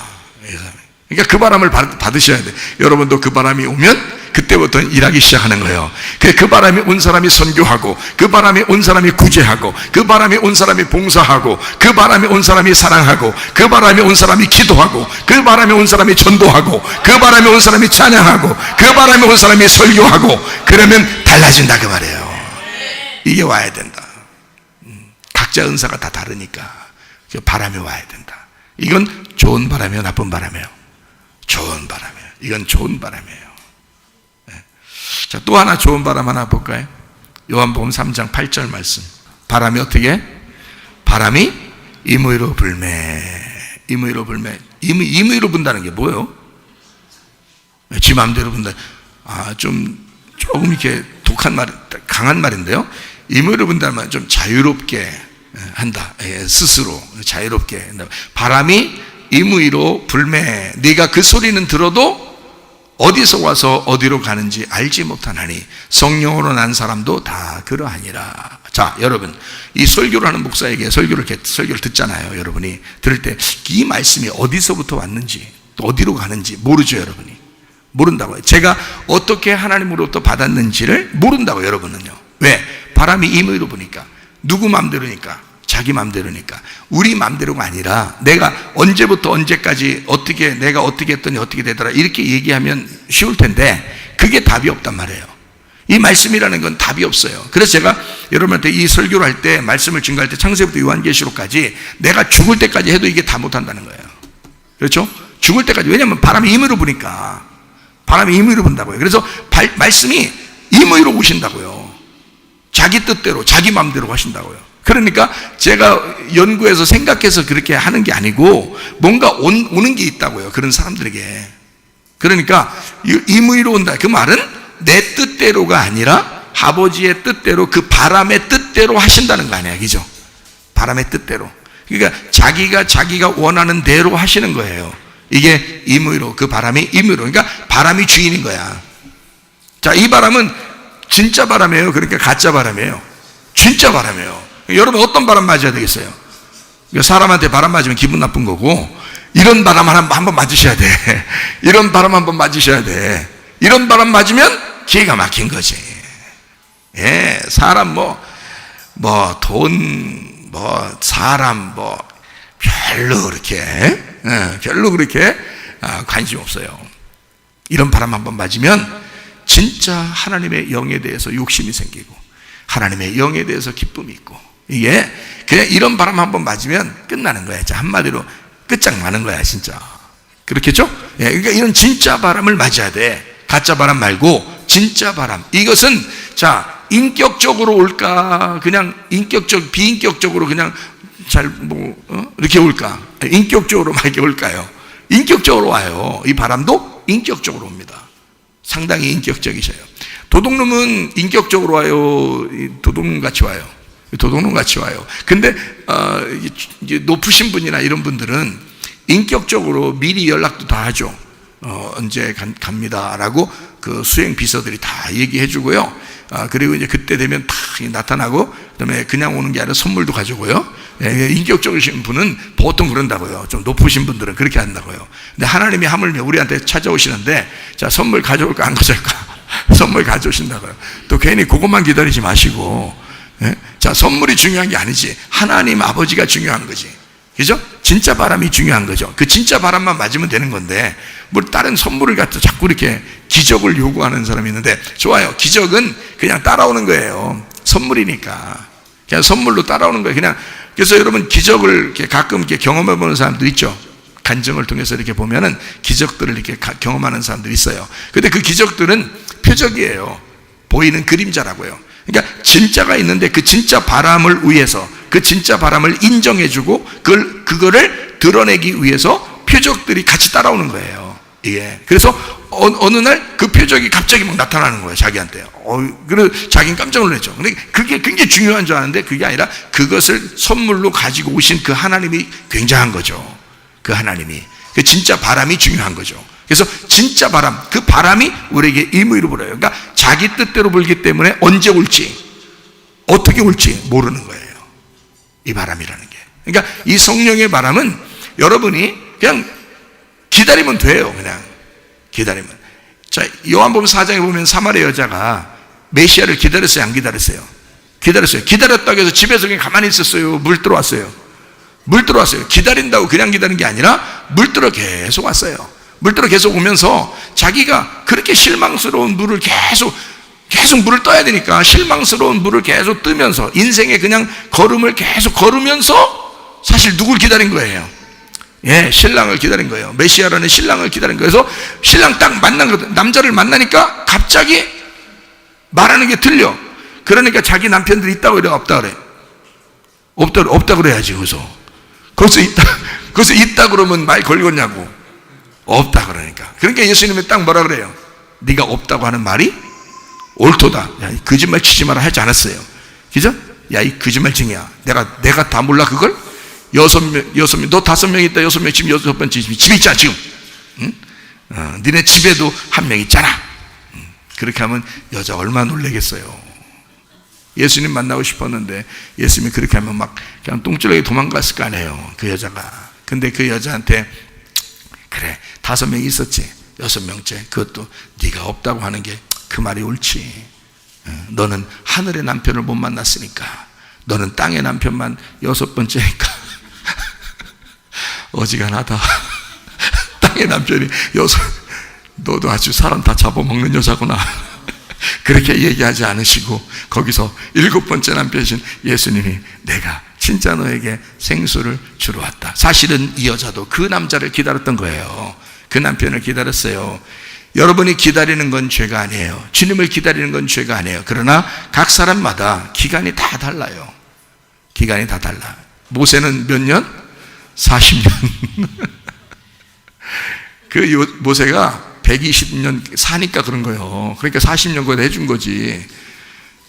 S1: 그러니까 그 바람을 받으셔야 돼. 여러분도 그 바람이 오면 그때부터 일하기 시작하는 거예요. 그 바람이 온 사람이 선교하고, 그 바람이 온 사람이 구제하고, 그 바람이 온 사람이 봉사하고, 그 바람이 온 사람이 사랑하고, 그 바람이 온 사람이 기도하고, 그 바람이 온 사람이 전도하고, 그 바람이 온 사람이 찬양하고, 그 바람이 온 사람이 설교하고, 그러면 달라진다 그 말이에요. 이게 와야 된다. 각자 은사가 다 다르니까 그 바람이 와야 된다. 이건 좋은 바람이에요, 나쁜 바람이에요? 좋은 바람이에요. 이건 좋은 바람이에요. 자, 또 하나 좋은 바람 하나 볼까요? 요한복음 3장 8절 말씀. 바람이 어떻게? 바람이 임의로 불매. 임의로 불매. 임의로 분다는 게 뭐예요? 지 마음대로 분다. 조금 이렇게 독한 말, 강한 말인데요. 임의로 분다는 말은 좀 자유롭게 한다. 스스로 자유롭게. 바람이 임의로 불매. 네가 그 소리는 들어도 어디서 와서 어디로 가는지 알지 못하나니 성령으로 난 사람도 다 그러하니라. 자, 여러분, 이 설교를 하는 목사에게 설교를 듣잖아요. 여러분이 들을 때 이 말씀이 어디서부터 왔는지 또 어디로 가는지 모르죠. 여러분이 모른다고요. 제가 어떻게 하나님으로부터 받았는지를 모른다고요. 여러분은요. 왜? 바람이 임의로 부니까. 누구 마음대로니까? 자기 마음대로니까. 우리 마음대로가 아니라 내가 언제부터 언제까지 내가 어떻게 했더니 어떻게 되더라 이렇게 얘기하면 쉬울 텐데 그게 답이 없단 말이에요. 이 말씀이라는 건 답이 없어요. 그래서 제가 여러분한테 이 설교를 할 때, 말씀을 증거할 때 창세부터 요한계시록까지 내가 죽을 때까지 해도 이게 다 못한다는 거예요. 그렇죠? 죽을 때까지. 왜냐하면 바람이 임의로 부니까. 바람이 임의로 분다고요. 그래서 말씀이 임의로 오신다고요. 자기 뜻대로 자기 마음대로 하신다고요. 그러니까 제가 연구해서 생각해서 그렇게 하는 게 아니고 뭔가 오는 게 있다고요. 그런 사람들에게. 그러니까 임의로 온다. 그 말은 내 뜻대로가 아니라 아버지의 뜻대로, 그 바람의 뜻대로 하신다는 거 아니야. 그죠? 바람의 뜻대로. 그러니까 자기가 원하는 대로 하시는 거예요. 이게 임의로, 그 바람이 임의로. 그러니까 바람이 주인인 거야. 자, 이 바람은 진짜 바람이에요? 그러니까 가짜 바람이에요? 진짜 바람이에요. 여러분 어떤 바람 맞아야 되겠어요? 사람한테 바람 맞으면 기분 나쁜 거고, 이런 바람 한번 맞으셔야 돼. 이런 바람 한번 맞으셔야 돼. 이런 바람 맞으면 기가 막힌 거지. 예, 사람 돈, 사람 별로 그렇게 관심 없어요. 이런 바람 한번 맞으면 진짜 하나님의 영에 대해서 욕심이 생기고 하나님의 영에 대해서 기쁨이 있고, 이게 그냥 이런 바람 한번 맞으면 끝나는 거야. 한마디로 끝장나는 거야 진짜. 그렇겠죠? 예, 그러니까 이런 진짜 바람을 맞아야 돼. 가짜 바람 말고 진짜 바람. 이것은 인격적으로 올까, 그냥 비인격적으로 그냥 이렇게 올까? 인격적으로 막 이렇게 올까요? 인격적으로 와요. 이 바람도 인격적으로 옵니다. 상당히 인격적이셔요. 도둑놈은 인격적으로 와요? 도둑놈같이 와요? 도둑놈같이 와요. 근데 높으신 분이나 이런 분들은 인격적으로 미리 연락도 다 하죠. 언제 갑니다라고 그 수행 비서들이 다 얘기해 주고요. 그리고 이제 그때 되면 다 나타나고 그다음에 그냥 오는 게 아니라 선물도 가져오고요. 인격적이신 분은 보통 그런다고요. 좀 높으신 분들은 그렇게 한다고요. 근데 하나님이 하물며 우리한테 찾아오시는데, 자, 선물 가져올까 안 가져올까? 선물 가져오신다고요. 또 괜히 그것만 기다리지 마시고, 자, 선물이 중요한 게 아니지. 하나님 아버지가 중요한 거지. 그죠? 진짜 바람이 중요한 거죠. 그 진짜 바람만 맞으면 되는 건데, 뭐 다른 선물을 갖다 자꾸 이렇게 기적을 요구하는 사람이 있는데, 좋아요. 기적은 그냥 따라오는 거예요. 선물이니까. 그냥 선물로 따라오는 거예요. 그냥. 그래서 여러분, 기적을 이렇게 가끔 이렇게 경험해 보는 사람도 있죠. 간증을 통해서 이렇게 보면은 기적들을 이렇게 경험하는 사람들이 있어요. 근데 그 기적들은 표적이에요. 보이는 그림자라고요. 그러니까 진짜가 있는데 그 진짜 바람을 위해서, 그 진짜 바람을 인정해주고 그거를 드러내기 위해서 표적들이 같이 따라오는 거예요. 예. 그래서 어느 날 그 표적이 갑자기 막 나타나는 거예요, 자기한테. 그래서 자기는 깜짝 놀랐죠. 근데 그게 굉장히 중요한 줄 아는데 그게 아니라 그것을 선물로 가지고 오신 그 하나님이 굉장한 거죠. 그 하나님이. 그 진짜 바람이 중요한 거죠. 그래서 진짜 바람, 그 바람이 우리에게 임의로 불어요. 그러니까 자기 뜻대로 불기 때문에 언제 올지, 어떻게 올지 모르는 거예요. 이 바람이라는 게. 그러니까 이 성령의 바람은 여러분이 그냥 기다리면 돼요. 그냥 기다리면. 자, 요한복음 4장에 보면 사마리아 여자가 메시아를 기다렸어요, 안 기다렸어요? 기다렸어요. 기다렸다고 해서 집에서 그냥 가만히 있었어요? 물 들어왔어요? 물 들어왔어요. 기다린다고 그냥 기다린 게 아니라 물 들어 계속 왔어요. 물 들어 계속 오면서 자기가 그렇게 실망스러운 물을 계속 물을 떠야 되니까 실망스러운 물을 계속 뜨면서 인생의 그냥 걸음을 계속 걸으면서 사실 누굴 기다린 거예요? 예, 신랑을 기다린 거예요. 메시아라는 신랑을 기다린 거예요. 그래서 신랑 딱 만난 거, 남자를 만나니까 갑자기 말하는 게 틀려. 그러니까 자기 남편들이 있다고 그래, 없다 그래? 없다 그래야지. 거기서 있다 그러면 말 걸겠냐고. 없다 그러니까. 그러니까 예수님이 딱 뭐라 그래요? 네가 없다고 하는 말이 옳도다. 야, 거짓말 치지 마라 하지 않았어요. 그죠? 야, 이 거짓말쟁이야. 내가 다 몰라 그걸? 6명, 너 5명 있다, 6명, 지금 6번째 집에 있잖아, 지금. 응? 니네 집에도 한 명 있잖아. 그렇게 하면 여자 얼마나 놀라겠어요. 예수님 만나고 싶었는데, 예수님이 그렇게 하면 막 그냥 똥줄하게 도망갔을 거 아니에요, 그 여자가. 근데 그 여자한테, 그래, 5명이 있었지, 6명째. 그것도 네가 없다고 하는 게 그 말이 옳지. 너는 하늘의 남편을 못 만났으니까. 너는 땅의 남편만 6번째니까. 어지간하다. 땅의 남편이 너도 아주 사람 다 잡아먹는 여자구나. 그렇게 얘기하지 않으시고 거기서 7번째 남편이신 예수님이 내가 진짜 너에게 생수를 주러 왔다. 사실은 이 여자도 그 남자를 기다렸던 거예요. 그 남편을 기다렸어요. 여러분이 기다리는 건 죄가 아니에요. 주님을 기다리는 건 죄가 아니에요. 그러나 각 사람마다 기간이 다 달라요. 기간이 다 달라. 모세는 몇 년? 40년. 그 모세가 120년 사니까 그런 거예요. 그러니까 40년 그거 해준 거지.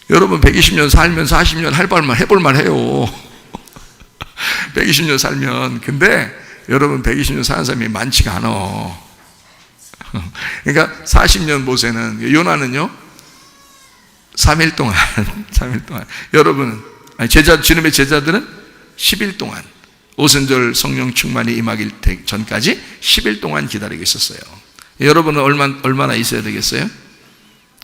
S1: 여러분 120년 살면 40년 해볼만 해요. 120년 살면. 근데 여러분 120년 사는 사람이 많지가 않아. 그러니까 40년 모세는, 요나는요 3일 동안 3일 동안. 여러분 주님의 제자들은 10일 동안 오순절 성령 충만이 임하기 전까지 10일 동안 기다리고 있었어요. 여러분은 얼마나 있어야 되겠어요?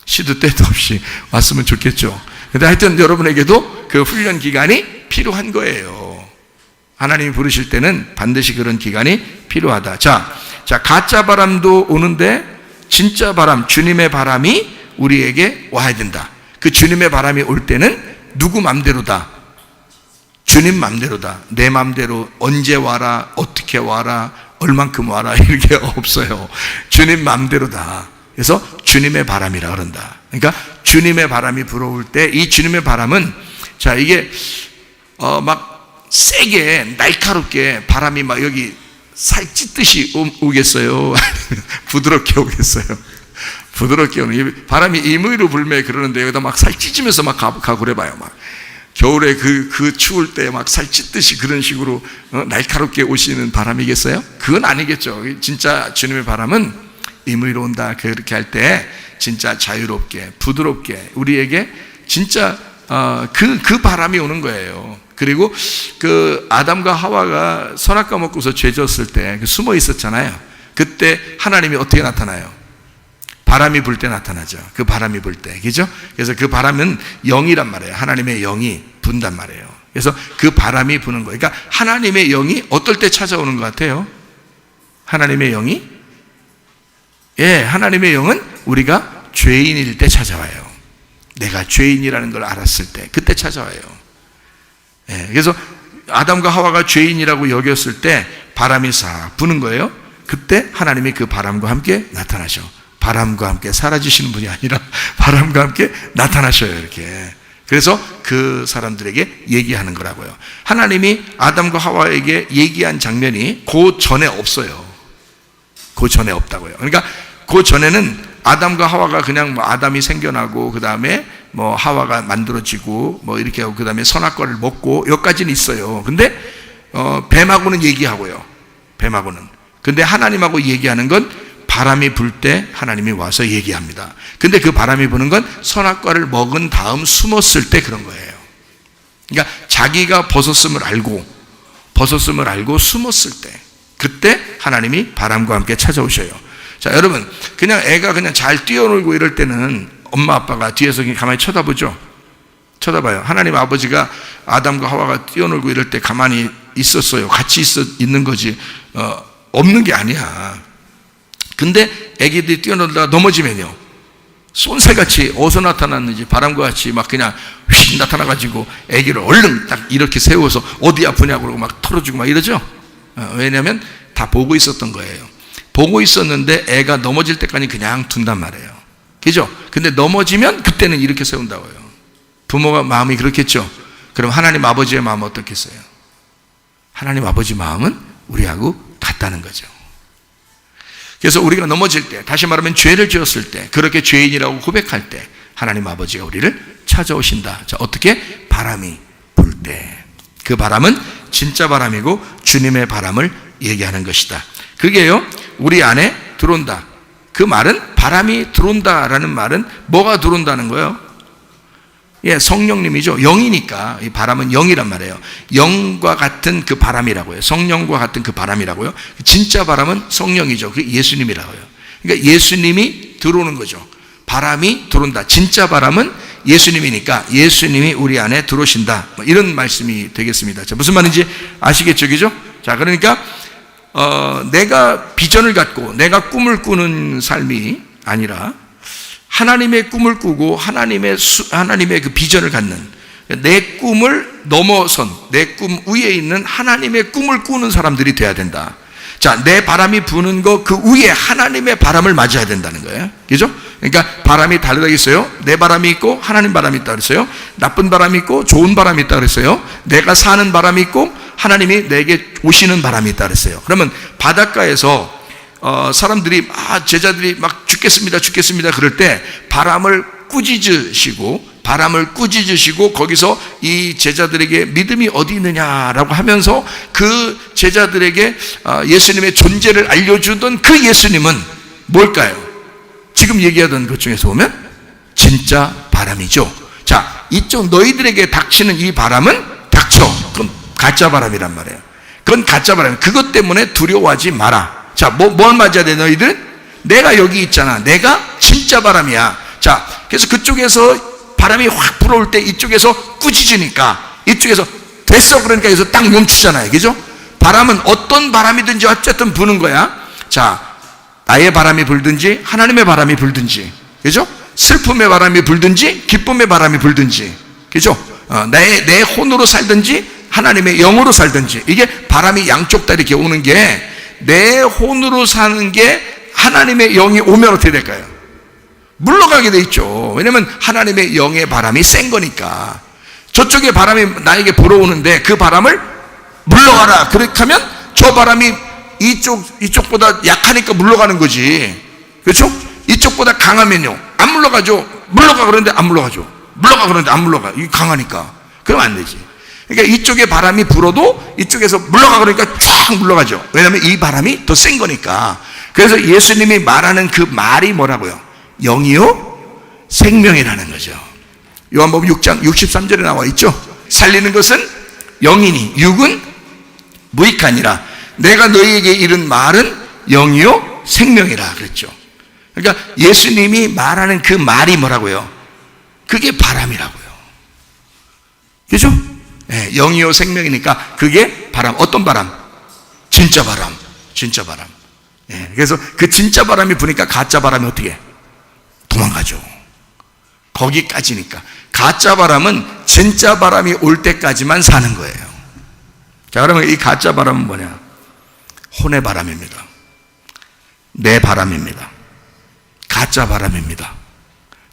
S1: 시도 때도 없이 왔으면 좋겠죠. 근데 하여튼 여러분에게도 그 훈련 기간이 필요한 거예요. 하나님이 부르실 때는 반드시 그런 기간이 필요하다. 자, 가짜 바람도 오는데 진짜 바람, 주님의 바람이 우리에게 와야 된다. 그 주님의 바람이 올 때는 누구 맘대로다? 주님 맘대로다. 내 맘대로 언제 와라, 어떻게 와라, 얼만큼 와라, 이렇게 없어요. 주님 맘대로다. 그래서 주님의 바람이라 그런다. 그러니까 주님의 바람이 불어올 때 이 주님의 바람은, 자, 이게 막 세게 날카롭게 바람이 막 여기 살 찢듯이 오겠어요? 부드럽게 오겠어요? 부드럽게 오는, 바람이 임의로 불매 그러는데 여기다 막 살 찢으면서 막 가고 그래봐요. 막 겨울에 그 추울 때 막 살 찢듯이 그런 식으로 날카롭게 오시는 바람이겠어요? 그건 아니겠죠. 진짜 주님의 바람은 임의로 온다. 그렇게 할 때 진짜 자유롭게 부드럽게 우리에게 진짜 그 바람이 오는 거예요. 그리고 그 아담과 하와가 선악과 먹고서 죄 졌을 때 숨어 있었잖아요. 그때 하나님이 어떻게 나타나요? 바람이 불 때 나타나죠. 그 바람이 불 때, 그죠? 그래서 그 바람은 영이란 말이에요. 하나님의 영이 분단 말이에요. 그래서 그 바람이 부는 거예요. 그러니까 하나님의 영이 어떨 때 찾아오는 것 같아요? 하나님의 영이? 예, 하나님의 영은 우리가 죄인일 때 찾아와요. 내가 죄인이라는 걸 알았을 때, 그때 찾아와요. 예, 그래서 아담과 하와가 죄인이라고 여겼을 때 바람이 싹 부는 거예요. 그때 하나님이 그 바람과 함께 나타나셔. 바람과 함께 사라지시는 분이 아니라 바람과 함께 나타나셔요, 이렇게. 그래서 그 사람들에게 얘기하는 거라고요. 하나님이 아담과 하와에게 얘기한 장면이 그 전에 없어요. 그 전에 없다고요. 그러니까 그 전에는 아담과 하와가 그냥 뭐 아담이 생겨나고 그 다음에 뭐 하와가 만들어지고 뭐 이렇게 하고 그 다음에 선악과를 먹고 여기까지는 있어요. 근데 뱀하고는 얘기하고요. 뱀하고는. 근데 하나님하고 얘기하는 건 바람이 불 때 하나님이 와서 얘기합니다. 근데 그 바람이 부는 건 선악과를 먹은 다음 숨었을 때 그런 거예요. 그러니까 자기가 벗었음을 알고 숨었을 때, 그때 하나님이 바람과 함께 찾아오셔요. 자, 여러분, 그냥 애가 그냥 잘 뛰어놀고 이럴 때는 엄마 아빠가 뒤에서 그냥 가만히 쳐다보죠. 쳐다봐요. 하나님 아버지가 아담과 하와가 뛰어놀고 이럴 때 가만히 있었어요. 같이 있는 거지 없는 게 아니야. 근데 애기들이 뛰어놀다가 넘어지면요, 쏜새같이 어디서 나타났는지 바람과 같이 막 그냥 휙 나타나가지고 애기를 얼른 딱 이렇게 세워서 어디 아프냐고 그러고 막 털어주고 막 이러죠. 왜냐하면 다 보고 있었던 거예요. 보고 있었는데 애가 넘어질 때까지 그냥 둔단 말이에요. 그죠? 근데 넘어지면 그때는 이렇게 세운다고요. 부모가 마음이 그렇겠죠. 그럼 하나님 아버지의 마음은 어떻겠어요? 하나님 아버지 마음은 우리하고 같다는 거죠. 그래서 우리가 넘어질 때, 다시 말하면 죄를 지었을 때, 그렇게 죄인이라고 고백할 때 하나님 아버지가 우리를 찾아오신다. 자, 어떻게? 바람이 불 때. 그 바람은 진짜 바람이고 주님의 바람을 얘기하는 것이다. 그게요, 우리 안에 들어온다. 그 말은, 바람이 들어온다라는 말은 뭐가 들어온다는 거예요? 예, 성령님이죠. 영이니까. 이 바람은 영이란 말이에요. 영과 같은 그 바람이라고요. 성령과 같은 그 바람이라고요. 진짜 바람은 성령이죠. 그 예수님이라고요. 그러니까 예수님이 들어오는 거죠. 바람이 들어온다. 진짜 바람은 예수님이니까 예수님이 우리 안에 들어오신다. 이런 말씀이 되겠습니다. 자, 무슨 말인지 아시겠죠? 그죠? 자, 그러니까 내가 비전을 갖고 내가 꿈을 꾸는 삶이 아니라 하나님의 꿈을 꾸고 하나님의 그 비전을 갖는, 내 꿈을 넘어선 내 꿈 위에 있는 하나님의 꿈을 꾸는 사람들이 돼야 된다. 자, 내 바람이 부는 거 그 위에 하나님의 바람을 맞아야 된다는 거예요. 그죠? 그러니까 바람이 다르다 했어요. 내 바람이 있고 하나님 바람이 있다 그랬어요. 나쁜 바람이 있고 좋은 바람이 있다 그랬어요. 내가 사는 바람이 있고 하나님이 내게 오시는 바람이 있다 그랬어요. 그러면 바닷가에서 사람들이 제자들이 막 죽겠습니다 그럴 때 바람을 꾸짖으시고 거기서 이 제자들에게 믿음이 어디 있느냐라고 하면서 그 제자들에게 예수님의 존재를 알려주던 그 예수님은 뭘까요? 지금 얘기하던 것 중에서 보면 진짜 바람이죠. 자, 이쪽 너희들에게 닥치는 이 바람은 닥쳐. 그건 가짜 바람이란 말이에요. 그건 가짜 바람이에요. 그것 때문에 두려워하지 마라. 자, 뭘 맞아야 돼, 너희들? 내가 여기 있잖아. 내가 진짜 바람이야. 자, 그래서 그쪽에서 바람이 확 불어올 때 이쪽에서 꾸짖으니까 이쪽에서 됐어. 그러니까 여기서 딱 멈추잖아요. 그죠? 바람은 어떤 바람이든지 어쨌든 부는 거야. 자, 나의 바람이 불든지 하나님의 바람이 불든지, 그죠? 슬픔의 바람이 불든지 기쁨의 바람이 불든지, 그죠? 내 혼으로 살든지 하나님의 영으로 살든지, 이게 바람이 양쪽 다 이렇게 오는 게, 내 혼으로 사는 게 하나님의 영이 오면 어떻게 될까요? 물러가게 돼 있죠. 왜냐면 하나님의 영의 바람이 센 거니까. 저쪽에 바람이 나에게 불어오는데 그 바람을 물러가라 그렇게 하면 저 바람이 이쪽보다 약하니까 물러가는 거지. 그렇죠? 이쪽보다 강하면요 안 물러가죠. 물러가 그러는데 안 물러가죠. 물러가 그러는데 안 물러가. 이게 강하니까. 그러면 안 되지. 그러니까 이쪽에 바람이 불어도 이쪽에서 물러가 그러니까 쫙 물러가죠. 왜냐하면 이 바람이 더 센 거니까. 그래서 예수님이 말하는 그 말이 뭐라고요? 영이요 생명이라는 거죠. 요한복음 6장 63절에 나와 있죠. 살리는 것은 영이니 육은 무익하니라. 내가 너희에게 이른 말은 영이요 생명이라 그랬죠. 그러니까 예수님이 말하는 그 말이 뭐라고요? 그게 바람이라고요. 그죠? 네, 영이요 생명이니까 그게 바람. 어떤 바람? 진짜 바람. 진짜 바람. 네, 그래서 그 진짜 바람이 부니까 가짜 바람이 어떻게 해? 도망가죠. 거기까지니까. 가짜 바람은 진짜 바람이 올 때까지만 사는 거예요. 자, 그러면 이 가짜 바람은 뭐냐? 혼의 바람입니다. 내 바람입니다. 가짜 바람입니다.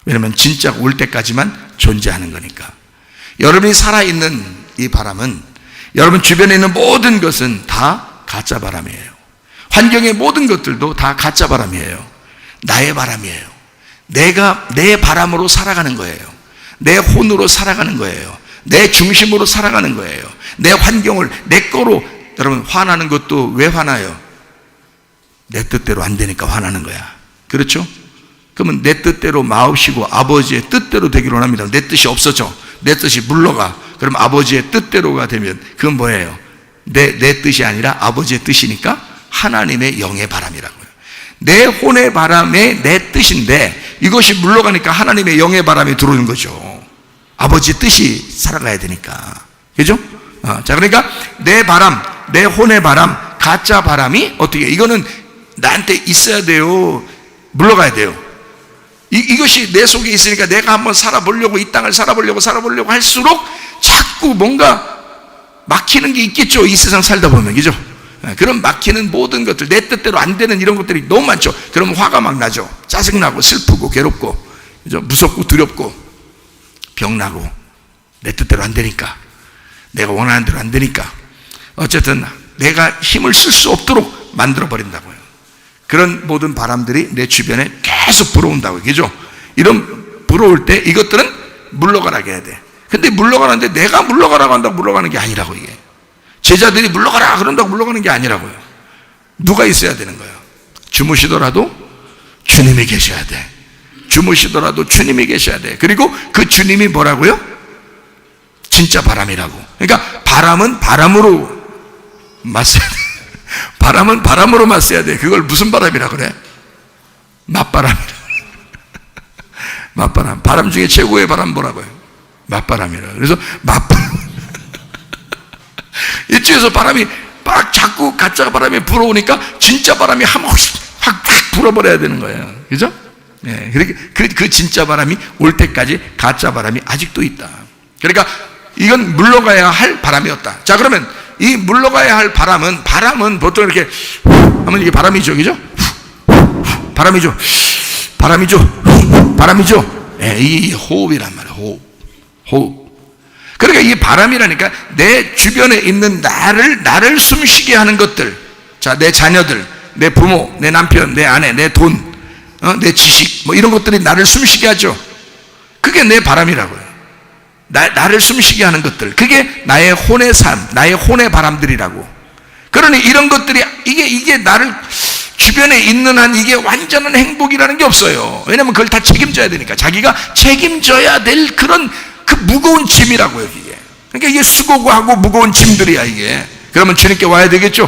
S1: 왜냐하면 진짜 올 때까지만 존재하는 거니까. 여러분이 살아있는 이 바람은 여러분 주변에 있는 모든 것은 다 가짜 바람이에요. 환경의 모든 것들도 다 가짜 바람이에요. 나의 바람이에요. 내가 내 바람으로 살아가는 거예요. 내 혼으로 살아가는 거예요. 내 중심으로 살아가는 거예요. 내 환경을 내 거로. 여러분 화나는 것도 왜 화나요? 내 뜻대로 안 되니까 화나는 거야. 그렇죠? 그러면 내 뜻대로 마옵시고 아버지의 뜻대로 되기로 합니다. 내 뜻이 없어져. 내 뜻이 물러가. 그럼 아버지의 뜻대로가 되면 그건 뭐예요? 내 뜻이 아니라 아버지의 뜻이니까 하나님의 영의 바람이라고요. 내 혼의 바람에 내 뜻인데 이것이 물러가니까 하나님의 영의 바람이 들어오는 거죠. 아버지의 뜻이 살아가야 되니까. 그죠? 자, 그러니까 내 바람, 내 혼의 바람, 가짜 바람이 어떻게, 이거는 나한테 있어야 돼요. 물러가야 돼요. 이것이 내 속에 있으니까 내가 한번 살아보려고, 이 땅을 살아보려고 할수록 자꾸 뭔가 막히는 게 있겠죠. 이 세상 살다 보면. 그죠? 그런 막히는 모든 것들, 내 뜻대로 안 되는 이런 것들이 너무 많죠. 그러면 화가 막 나죠. 짜증나고 슬프고 괴롭고, 그죠? 무섭고 두렵고 병나고, 내 뜻대로 안 되니까, 내가 원하는 대로 안 되니까, 어쨌든 내가 힘을 쓸 수 없도록 만들어 버린다고요. 그런 모든 바람들이 내 주변에 계속 불어온다고요. 그죠? 이런 불어올 때 이것들은 물러가라고 해야 돼. 근데 물러가는데 내가 물러가라고 한다고 물러가는 게 아니라고. 이게 제자들이 물러가라 그런다고 물러가는 게 아니라고요. 누가 있어야 되는 거예요? 주무시더라도 주님이 계셔야 돼. 주무시더라도 주님이 계셔야 돼. 그리고 그 주님이 뭐라고요? 진짜 바람이라고. 그러니까 바람은 바람으로 맞서야 돼. 바람은 바람으로 맞서야 돼. 그걸 무슨 바람이라 그래? 맞바람이라. 맞바람. 바람 중에 최고의 바람 뭐라고요? 맞바람이라. 그래서 맞바람. 이쪽에서 바람이 막 자꾸 가짜 바람이 불어오니까 진짜 바람이 한번 확 불어버려야 되는 거예요. 그죠? 예, 그 진짜 바람이 올 때까지 가짜 바람이 아직도 있다. 그러니까 이건 물러가야 할 바람이었다. 자, 그러면 이 물러가야 할 바람은 보통 이렇게 하면 이게 바람이죠. 그죠? 바람이죠. 예, 이 호흡이란 말이에요. 호흡. 그러니까 이 바람이라니까 내 주변에 있는 나를 숨쉬게 하는 것들. 자, 내 자녀들, 내 부모, 내 남편, 내 아내, 내 돈, 내 지식, 뭐 이런 것들이 나를 숨쉬게 하죠. 그게 내 바람이라고요. 나를 숨쉬게 하는 것들. 그게 나의 혼의 삶, 나의 혼의 바람들이라고. 그러니 이런 것들이, 이게 나를 주변에 있는 한 이게 완전한 행복이라는 게 없어요. 왜냐면 그걸 다 책임져야 되니까. 자기가 책임져야 될 그런 그 무거운 짐이라고요, 이게. 그러니까 이게 수고고 하고 무거운 짐들이야, 이게. 그러면 주님께 와야 되겠죠?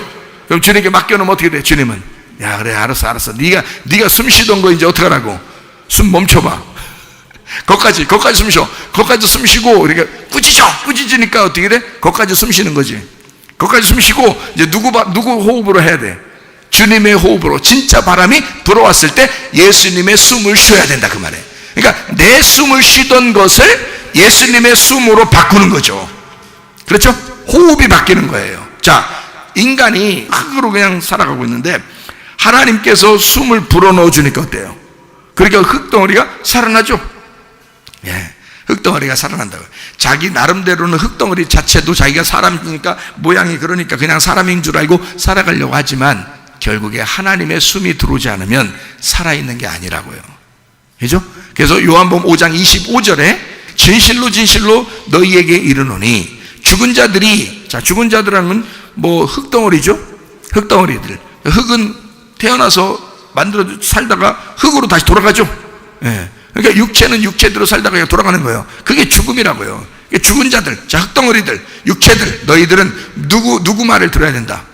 S1: 그럼 주님께 맡겨놓으면 어떻게 돼? 주님은, 야, 그래, 알았어. 네가 숨 쉬던 거 이제 어떡하라고? 숨 멈춰봐. 거기까지 숨 쉬어. 거기까지 숨 쉬고, 이렇게 꾸짖으니까 어떻게 돼? 거기까지 숨 쉬는 거지. 거기까지 숨 쉬고, 이제 누구 호흡으로 해야 돼? 주님의 호흡으로. 진짜 바람이 불어왔을 때 예수님의 숨을 쉬어야 된다, 그 말이에요. 그러니까 내 숨을 쉬던 것을 예수님의 숨으로 바꾸는 거죠. 그렇죠? 호흡이 바뀌는 거예요. 자, 인간이 흙으로 그냥 살아가고 있는데 하나님께서 숨을 불어넣어 주니까 어때요? 그러니까 흙덩어리가 살아나죠. 예, 흙덩어리가 살아난다고. 자기 나름대로는 흙덩어리 자체도 자기가 사람이니까 모양이 그러니까 그냥 사람인 줄 알고 살아가려고 하지만 결국에 하나님의 숨이 들어오지 않으면 살아있는 게 아니라고요. 그죠? 그래서 요한복음 5장 25절에 진실로 너희에게 이르노니 죽은 자들이, 자, 죽은 자들은 뭐 흙덩어리죠? 흙덩어리들. 흙은 태어나서 만들어 살다가 흙으로 다시 돌아가죠. 예. 그러니까 육체는 육체대로 살다가 돌아가는 거예요. 그게 죽음이라고요. 죽은 자들, 자, 흙덩어리들, 육체들, 너희들은 누구 말을 들어야 된다?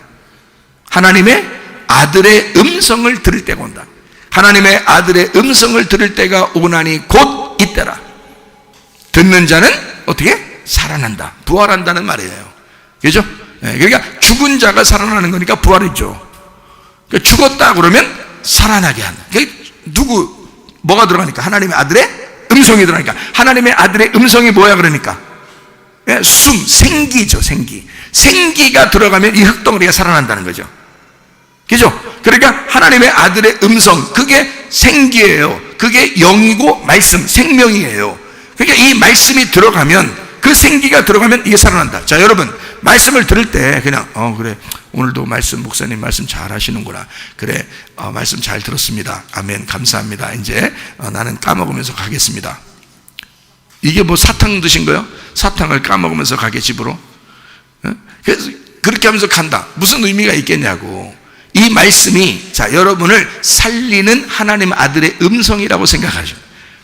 S1: 하나님의 아들의 음성을 들을 때가 온다. 하나님의 아들의 음성을 들을 때가 오나니 곧 이때라. 듣는 자는 어떻게? 살아난다. 부활한다는 말이에요. 그죠? 그러니까 죽은 자가 살아나는 거니까 부활이죠. 그러니까 죽었다 그러면 살아나게 한다. 뭐가 들어가니까? 하나님의 아들의 음성이 들어가니까. 하나님의 아들의 음성이 뭐야 그러니까? 생기죠, 생기. 생기가 들어가면 이 흙덩어리가 살아난다는 거죠. 그죠? 그러니까 하나님의 아들의 음성, 그게 생기예요. 그게 영이고 말씀, 생명이에요. 그러니까 이 말씀이 들어가면, 그 생기가 들어가면 이게 살아난다. 자, 여러분, 말씀을 들을 때 그냥 그래, 오늘도 목사님 말씀 잘 하시는구나. 그래, 말씀 잘 들었습니다. 아멘, 감사합니다. 이제 나는 까먹으면서 가겠습니다. 이게 뭐 사탕 드신 거요? 사탕을 까먹으면서 가게 집으로? 그래서 그렇게 하면서 간다. 무슨 의미가 있겠냐고. 이 말씀이, 자, 여러분을 살리는 하나님 아들의 음성이라고 생각하죠.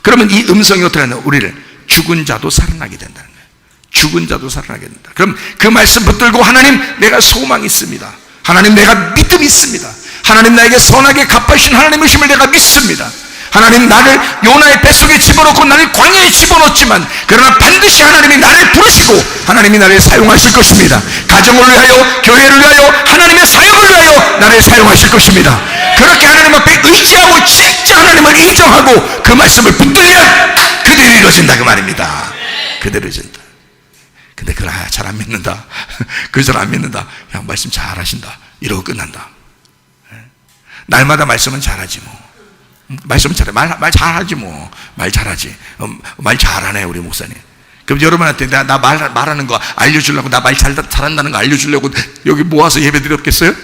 S1: 그러면 이 음성이 어떻게 하냐? 우리를 죽은 자도 살아나게 된다는 거예요. 죽은 자도 살아나게 된다. 그럼 그 말씀 붙들고, 하나님, 내가 소망이 있습니다. 하나님, 내가 믿음이 있습니다. 하나님, 나에게 선하게 갚아주신 하나님이심을 내가 믿습니다. 하나님, 나를 요나의 뱃속에 집어넣고 나를 광야에 집어넣었지만, 그러나 반드시 하나님이 나를 부르시고 하나님이 나를 사용하실 것입니다. 가정을 위하여, 교회를 위하여, 하나님의 사역을 위하여 나를 사용하실 것입니다. 그렇게 하나님 앞에 의지하고 진짜 하나님을 인정하고 그 말씀을 붙들면 그대로 이루어진다 그 말입니다. 그대로 이루어진다. 근데 그걸 잘 안 믿는다. 그 사람 안 믿는다. 그냥 말씀 잘 하신다. 이러고 끝난다. 날마다 말씀은 잘하지 뭐. 말씀 잘해. 말 잘하지 뭐. 말 잘하지. 말 잘하네 우리 목사님. 그럼 여러분한테 나 말하는 거 알려주려고, 나 말 잘한다는 거 알려주려고 여기 모아서 예배 드렸겠어요?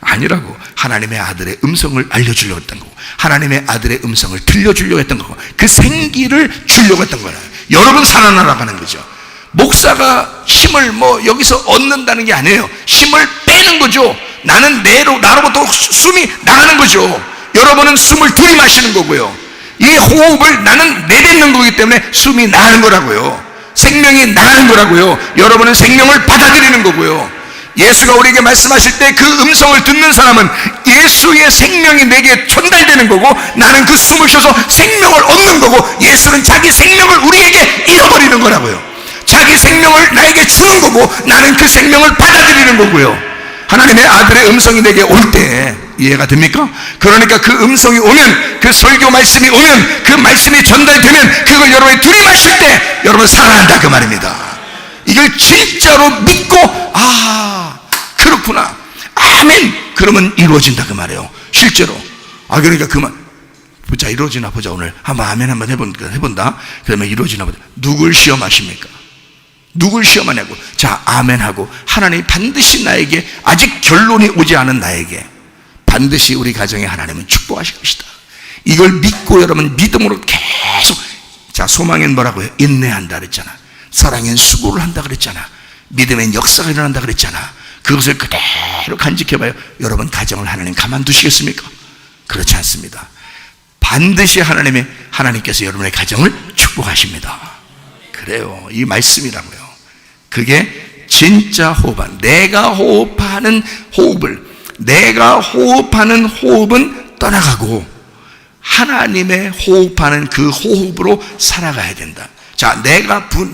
S1: 아니라고. 하나님의 아들의 음성을 알려주려고 했던 거고, 하나님의 아들의 음성을 들려주려고 했던 거고, 그 생기를 주려고 했던 거예요. 여러분 살아나라고 하는 거죠. 목사가 힘을 여기서 얻는다는 게 아니에요. 힘을 빼는 거죠. 나로부터 숨이 나가는 거죠. 여러분은 숨을 들이마시는 거고요. 이 호흡을 나는 내뱉는 거기 때문에 숨이 나가는 거라고요. 생명이 나가는 거라고요. 여러분은 생명을 받아들이는 거고요. 예수가 우리에게 말씀하실 때 그 음성을 듣는 사람은 예수의 생명이 내게 전달되는 거고, 나는 그 숨을 쉬어서 생명을 얻는 거고, 예수는 자기 생명을 우리에게 잃어버리는 거라고요. 자기 생명을 나에게 주는 거고, 나는 그 생명을 받아들이는 거고요. 하나님의 아들의 음성이 내게 올 때, 이해가 됩니까? 그러니까 그 음성이 오면, 그 설교 말씀이 오면, 그 말씀이 전달되면 그걸 여러분이 들이마실 때 여러분 살아난다 그 말입니다. 이걸 진짜로 믿고, 그렇구나, 아멘, 그러면 이루어진다 그 말이에요. 실제로. 그러니까 그만 보자, 이루어지나 보자. 오늘 한번 아멘 한번 해본다. 그러면 이루어지나 보자. 누굴 시험하십니까? 누굴 시험하냐고. 자, 아멘하고, 하나님이 반드시 나에게, 아직 결론이 오지 않은 나에게 반드시 우리 가정에 하나님은 축복하실 것이다. 이걸 믿고 여러분 믿음으로 계속, 자, 소망엔 뭐라고 해요? 인내한다 그랬잖아. 사랑엔 수고를 한다 그랬잖아. 믿음엔 역사가 일어난다 그랬잖아. 그것을 그대로 간직해봐요. 여러분 가정을 하나님 가만두시겠습니까? 그렇지 않습니다. 반드시 하나님께서 여러분의 가정을 축복하십니다. 그래요. 이 말씀이라고요. 그게 진짜 호흡한, 내가 호흡하는 호흡은 떠나가고 하나님의 호흡하는 그 호흡으로 살아가야 된다. 자,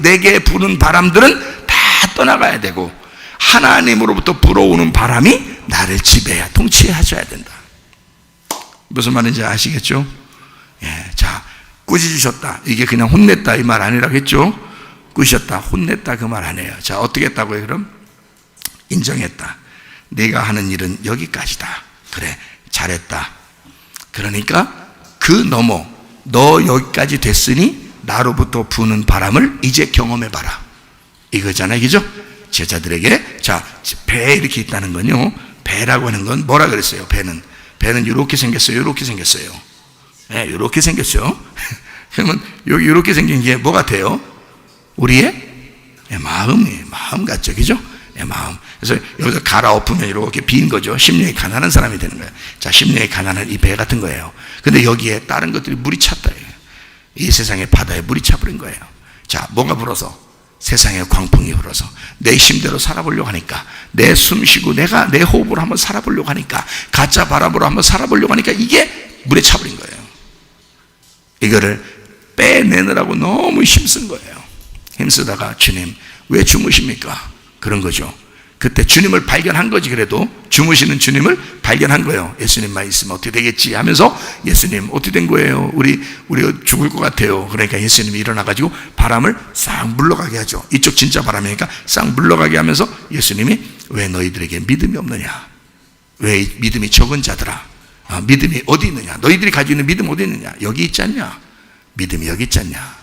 S1: 내게 부는 바람들은 다 떠나가야 되고, 하나님으로부터 불어오는 바람이 나를 지배해야, 통치해줘야 된다. 무슨 말인지 아시겠죠? 예, 자, 꾸짖으셨다. 이게 그냥 혼냈다 이 말 아니라고 했죠? 꾸짖었다, 혼냈다 그 말 아니에요. 자, 어떻게 했다고요? 그럼 인정했다. 내가 하는 일은 여기까지다. 그래, 잘했다. 그러니까 그 너머, 너 여기까지 됐으니 나로부터 부는 바람을 이제 경험해봐라, 이거잖아요. 그죠? 제자들에게. 자, 배 이렇게 있다는 건요, 배라고 하는 건 뭐라 그랬어요? 배는 이렇게 생겼어요. 이렇게 생겼어요. 네, 이렇게 생겼죠. 그러면 여기 이렇게 생긴 게 뭐 같아요? 우리의 마음 같죠. 그죠? 마음. 그래서 여기서 갈아엎으면 이렇게 빈 거죠. 심령이 가난한 사람이 되는 거예요. 자, 심령이 가난한 이 배 같은 거예요. 근데 여기에 다른 것들이 물이 찼다. 이 세상의 바다에 물이 차버린 거예요. 자, 뭐가 불어서? 세상의 광풍이 불어서 내 힘대로 살아보려고 하니까, 내 숨쉬고 내가 내 호흡으로 한번 살아보려고 하니까, 가짜 바람으로 한번 살아보려고 하니까 이게 물에 차버린 거예요. 이거를 빼내느라고 너무 힘쓴 거예요. 힘쓰다가 주님 왜 주무십니까? 그런 거죠. 그때 주님을 발견한 거지. 그래도 주무시는 주님을 발견한 거예요. 예수님만 있으면 어떻게 되겠지 하면서, 예수님 어떻게 된 거예요? 우리가 죽을 것 같아요. 그러니까 예수님이 일어나가지고 바람을 싹 물러가게 하죠. 이쪽 진짜 바람이니까 싹 물러가게 하면서 예수님이 왜 너희들에게 믿음이 없느냐? 왜 믿음이 적은 자들아? 믿음이 어디 있느냐? 너희들이 가지고 있는 믿음 어디 있느냐? 여기 있지 않냐? 믿음이 여기 있지 않냐?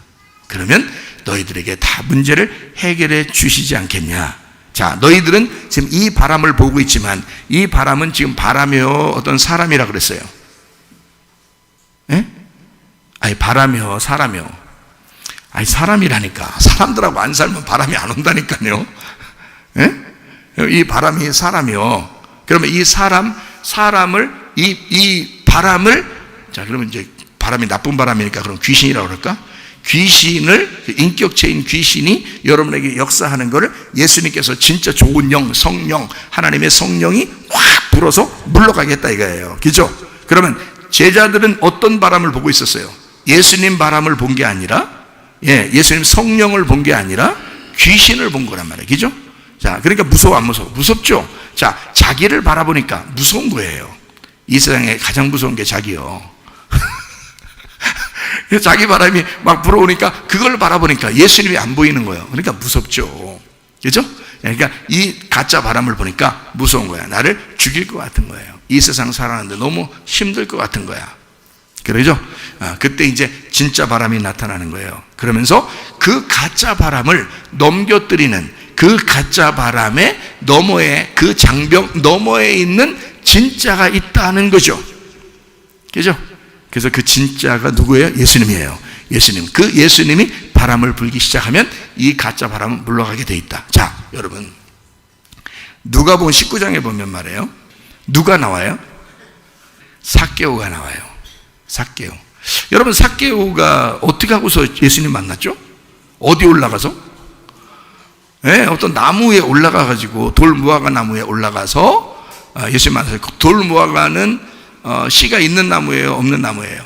S1: 그러면 너희들에게 다 문제를 해결해 주시지 않겠냐? 자, 너희들은 지금 이 바람을 보고 있지만 이 바람은 지금 바람이요 어떤 사람이라 그랬어요. 예? 아니 바람이요 사람이요. 아니 사람이라니까. 사람들하고 안 살면 바람이 안 온다니까요. 예? 이 바람이 사람이요. 그러면 이 사람을 이 바람을, 자 그러면 이제 바람이 나쁜 바람이니까 그럼 귀신이라고 그럴까? 귀신을, 인격체인 귀신이 여러분에게 역사하는 것을 예수님께서 진짜 좋은 영, 성령, 하나님의 성령이 확 불어서 물러가겠다 이거예요. 그죠? 그러면 제자들은 어떤 바람을 보고 있었어요? 예수님 바람을 본 게 아니라, 예수님 성령을 본 게 아니라 귀신을 본 거란 말이에요. 그죠? 자, 그러니까 무서워 안 무서워? 무섭죠? 자, 자기를 바라보니까 무서운 거예요. 이 세상에 가장 무서운 게 자기요. 자기 바람이 막 불어오니까 그걸 바라보니까 예수님이 안 보이는 거예요. 그러니까 무섭죠. 그죠? 그러니까 이 가짜 바람을 보니까 무서운 거야. 나를 죽일 것 같은 거예요. 이 세상 살아가는데 너무 힘들 것 같은 거야. 그러죠? 그때 이제 진짜 바람이 나타나는 거예요. 그러면서 그 가짜 바람을 넘겨뜨리는, 그 가짜 바람의 너머에, 그 장벽 너머에 있는 진짜가 있다는 거죠. 그죠? 그래서 그 진짜가 누구예요? 예수님이에요. 예수님. 그 예수님이 바람을 불기 시작하면 이 가짜 바람은 물러가게 돼 있다. 자, 여러분. 누가복음 19장에 보면 말이에요. 누가 나와요? 삭개오가 나와요. 삭개오. 여러분, 삭개오가 어떻게 하고서 예수님 만났죠? 어디 올라가서? 어떤 나무에 올라가가지고, 돌무화과 나무에 올라가서 예수님 만났어요. 돌무화과는 씨가 있는 나무예요? 없는 나무예요?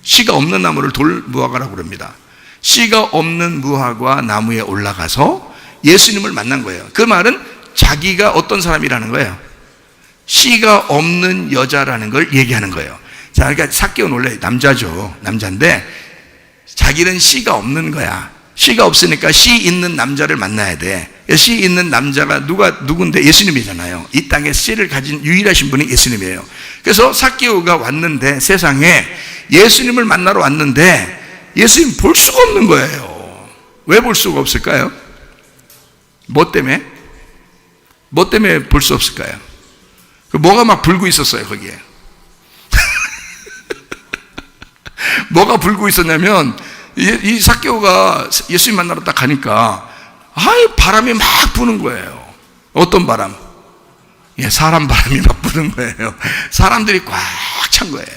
S1: 씨가 없는 나무를 돌무화과라고 그럽니다. 씨가 없는 무화과 나무에 올라가서 예수님을 만난 거예요. 그 말은 자기가 어떤 사람이라는 거예요? 씨가 없는 여자라는 걸 얘기하는 거예요. 자, 그러니까 삭개오는 원래 남자죠. 남자인데 자기는 씨가 없는 거야. 씨가 없으니까 씨 있는 남자를 만나야 돼. 씨 있는 남자가 누군데? 예수님이잖아요. 이 땅에 씨를 가진 유일하신 분이 예수님이에요. 그래서 삭개오가 왔는데, 세상에 예수님을 만나러 왔는데 예수님 볼 수가 없는 거예요. 왜 볼 수가 없을까요? 뭐 때문에? 뭐 때문에 볼 수 없을까요? 뭐가 막 불고 있었어요, 거기에. 뭐가 불고 있었냐면, 이 삭개오가 예수님 만나러 딱 가니까 바람이 막 부는 거예요. 어떤 바람? 사람 바람이 막 부는 거예요. 사람들이 꽉 찬 거예요.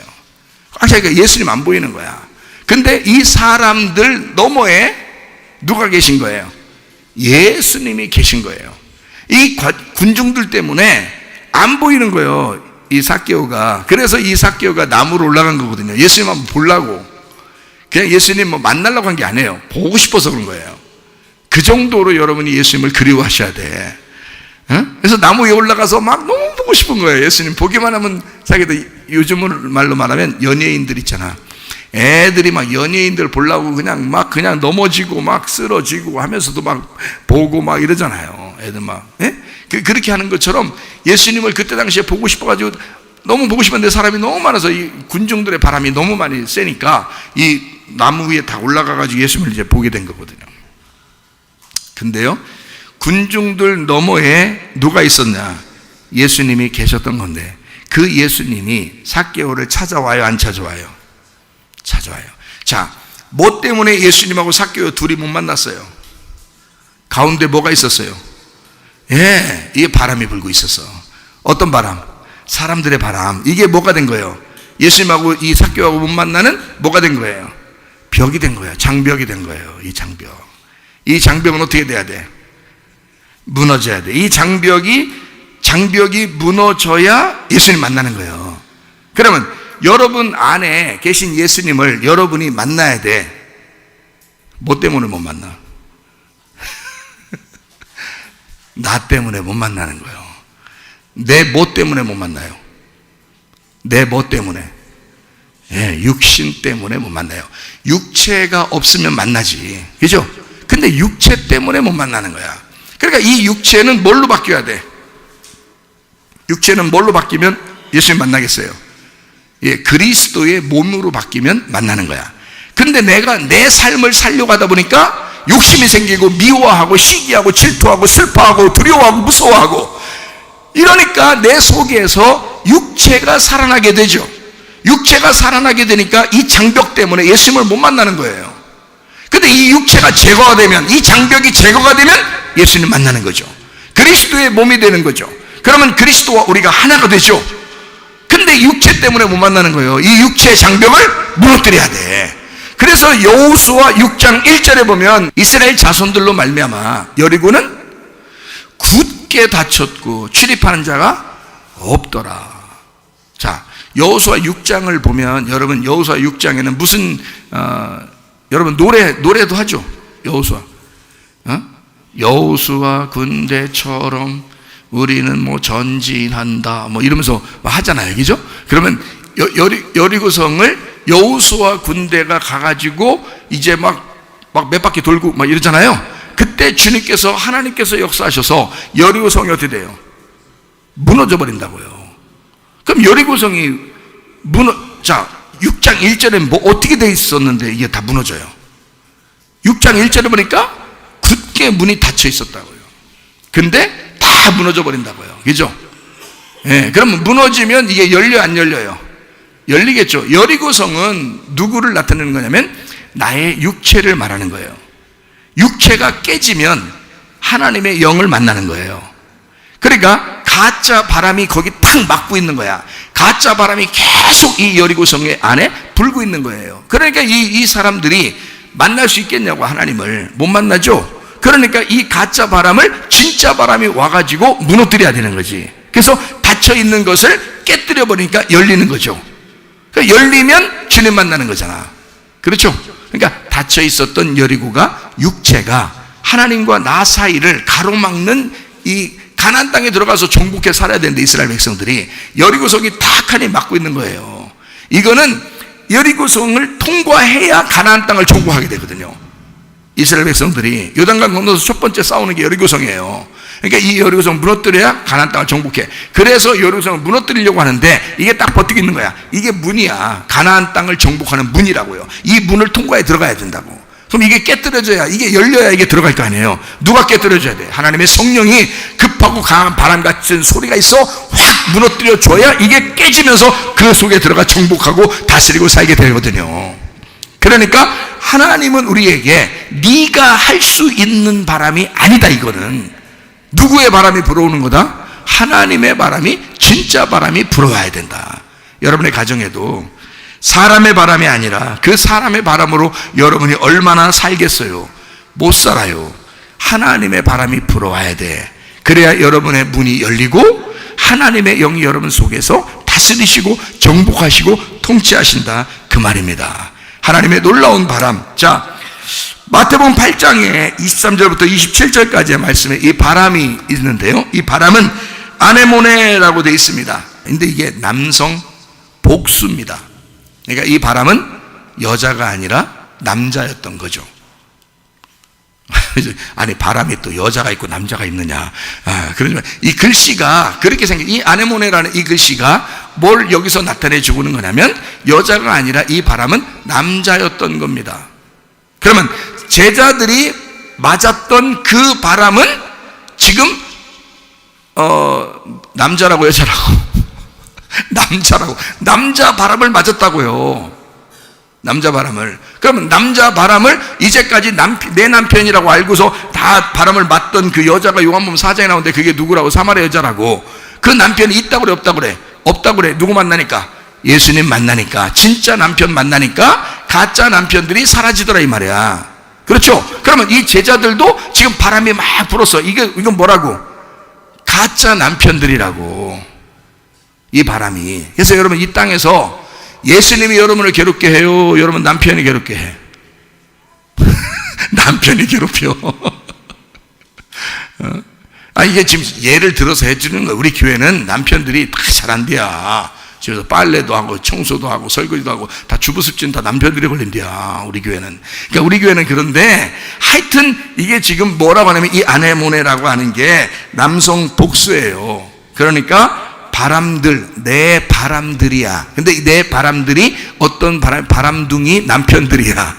S1: 꽉 차니까 예수님 안 보이는 거야. 근데 이 사람들 너머에 누가 계신 거예요? 예수님이 계신 거예요. 이 군중들 때문에 안 보이는 거예요, 이 삭개오가. 그래서 이 삭개오가 나무로 올라간 거거든요. 예수님 한번 보려고. 그냥 예수님 만나려고 한 게 아니에요. 보고 싶어서 그런 거예요. 그 정도로 여러분이 예수님을 그리워하셔야 돼. 그래서 나무 위에 올라가서 막 너무 보고 싶은 거예요. 예수님 보기만 하면, 자기도 요즘 말로 말하면 연예인들 있잖아. 애들이 막 연예인들 보려고 그냥 넘어지고 막 쓰러지고 하면서도 막 보고 막 이러잖아요. 애들 막. 그렇게 하는 것처럼 예수님을 그때 당시에 보고 싶어가지고 너무 보고 싶었는데 사람이 너무 많아서 이 군중들의 바람이 너무 많이 세니까 이 나무 위에 다 올라가가지고 예수님을 이제 보게 된 거거든요. 근데요, 군중들 너머에 누가 있었냐? 예수님이 계셨던 건데, 그 예수님이 삭개오를 찾아와요, 안 찾아와요? 찾아와요. 자, 뭐 때문에 예수님하고 삭개오 둘이 못 만났어요? 가운데 뭐가 있었어요? 이게 바람이 불고 있었어. 어떤 바람? 사람들의 바람. 이게 뭐가 된 거예요? 예수님하고 이 삭개오하고 못 만나는 뭐가 된 거예요? 벽이 된 거야. 장벽이 된 거예요. 이 장벽. 이 장벽은 어떻게 돼야 돼? 무너져야 돼. 이 장벽이 무너져야 예수님 만나는 거예요. 그러면 여러분 안에 계신 예수님을 여러분이 만나야 돼. 뭐 때문에 못 만나? 나 때문에 못 만나는 거예요. 내 뭐 때문에 못 만나요? 내 뭐 때문에? 예, 육신 때문에 못 만나요. 육체가 없으면 만나지. 그죠? 근데 육체 때문에 못 만나는 거야. 그러니까 이 육체는 뭘로 바뀌어야 돼? 육체는 뭘로 바뀌면 예수님 만나겠어요? 예, 그리스도의 몸으로 바뀌면 만나는 거야. 근데 내가 내 삶을 살려고 하다 보니까 욕심이 생기고 미워하고 시기하고 질투하고 슬퍼하고 두려워하고 무서워하고 이러니까 내 속에서 육체가 살아나게 되죠. 육체가 살아나게 되니까 이 장벽 때문에 예수님을 못 만나는 거예요. 근데 이 육체가 제거가 되면, 이 장벽이 제거가 되면 예수님 만나는 거죠. 그리스도의 몸이 되는 거죠. 그러면 그리스도와 우리가 하나가 되죠. 근데 육체 때문에 못 만나는 거예요. 이 육체의 장벽을 무너뜨려야 돼. 그래서 여호수아 6장 1절에 보면 이스라엘 자손들로 말미암아 여리고는 굳게 닫혔고 출입하는 자가 없더라. 자, 여호수아 6장을 보면 여러분 여호수아 6장에는 무슨 여러분 노래도 하죠. 여호수아 여호수아 군대처럼 우리는 뭐 전진한다 뭐 이러면서 하잖아요. 그죠? 그러면 여리고성을 여호수아 군대가 가가지고 이제 막 몇 바퀴 돌고 막 이러잖아요. 그때 주님께서 하나님께서 역사하셔서 여리고성이 어떻게 돼요? 무너져 버린다고요. 그럼 여리고성이 자 6장 1절에 뭐 어떻게 돼 있었는데 이게 다 무너져요? 6장 1절에 보니까 굳게 문이 닫혀 있었다고요. 근데 다 무너져 버린다고요. 그죠? 예, 그러면 무너지면 이게 열려 안 열려요? 열리겠죠. 여리고성은 누구를 나타내는 거냐면 나의 육체를 말하는 거예요. 육체가 깨지면 하나님의 영을 만나는 거예요. 그러니까 가짜 바람이 거기 탁 막고 있는 거야. 가짜 바람이 계속 이 여리고성 안에 불고 있는 거예요. 그러니까 이 사람들이 만날 수 있겠냐고, 하나님을 못 만나죠. 그러니까 이 가짜 바람을 진짜 바람이 와가지고 무너뜨려야 되는 거지. 그래서 닫혀 있는 것을 깨뜨려 버리니까 열리는 거죠. 그러니까 열리면 주님 만나는 거잖아. 그렇죠? 그러니까 닫혀 있었던 여리고가, 육체가 하나님과 나 사이를 가로막는 이 가나안 땅에 들어가서 정복해 살아야 되는데 이스라엘 백성들이 여리고성이 탁하니 막고 있는 거예요. 이거는 여리고성을 통과해야 가나안 땅을 정복하게 되거든요. 이스라엘 백성들이 요단강 건너서 첫 번째 싸우는 게 여리고성이에요. 그러니까 이 여리고성 무너뜨려야 가나안 땅을 정복해. 그래서 여리고성을 무너뜨리려고 하는데 이게 딱 버티고 있는 거야. 이게 문이야. 가나안 땅을 정복하는 문이라고요. 이 문을 통과해 들어가야 된다고. 그럼 이게 깨뜨려져야, 이게 열려야 이게 들어갈 거 아니에요. 누가 깨뜨려줘야 돼? 하나님의 성령이 급하고 강한 바람 같은 소리가 있어 확 무너뜨려 줘야 이게 깨지면서 그 속에 들어가 정복하고 다스리고 살게 되거든요. 그러니까 하나님은 우리에게 네가 할 수 있는 바람이 아니다. 이거는 누구의 바람이 불어오는 거다? 하나님의 바람이, 진짜 바람이 불어와야 된다. 여러분의 가정에도 사람의 바람이 아니라 그 사람의 바람으로 여러분이 얼마나 살겠어요? 못 살아요. 하나님의 바람이 불어와야 돼. 그래야 여러분의 문이 열리고 하나님의 영이 여러분 속에서 다스리시고 정복하시고 통치하신다, 그 말입니다. 하나님의 놀라운 바람. 자, 마태복음 8장에 23절부터 27절까지의 말씀에 이 바람이 있는데요, 이 바람은 아네모네라고 되어 있습니다. 근데 이게 남성 복수입니다. 그러니까 이 바람은 여자가 아니라 남자였던 거죠. 아니, 바람이 또 여자가 있고 남자가 있느냐. 그러지만 이 글씨가 그렇게 생긴, 이 아네모네라는 이 글씨가 뭘 여기서 나타내 주고 있는 거냐면 여자가 아니라 이 바람은 남자였던 겁니다. 그러면 제자들이 맞았던 그 바람은 지금 남자라고 여자라고 남자라고, 남자 바람을 맞았다고요. 남자 바람을. 그러면 남자 바람을 이제까지 내 남편이라고 알고서 다 바람을 맞던 그 여자가 요한복음 4장에 나오는데 그게 누구라고? 사마리아 여자라고. 그 남편이 있다고 그래, 없다고 그래? 없다고 그래. 누구 만나니까? 예수님 만나니까, 진짜 남편 만나니까 가짜 남편들이 사라지더라 이 말이야. 그렇죠? 그러면 이 제자들도 지금 바람이 막 불었어. 이건 뭐라고? 가짜 남편들이라고. 이 바람이. 그래서 여러분 이 땅에서 예수님이 여러분을 괴롭게 해요? 여러분 남편이 괴롭게 해? 남편이 괴롭혀. 이게 지금 예를 들어서 해주는 거야. 우리 교회는 남편들이 다 잘한대야. 집에서 빨래도 하고 청소도 하고 설거지도 하고 다 주부습진 다 남편들이 걸린대야. 우리 교회는. 그러니까 우리 교회는 그런데 하여튼 이게 지금 뭐라고 하냐면 이 아네모네라고 하는 게 남성 복수예요. 그러니까 바람들, 내 바람들이야. 근데 내 바람들이 어떤 바람둥이 남편들이야.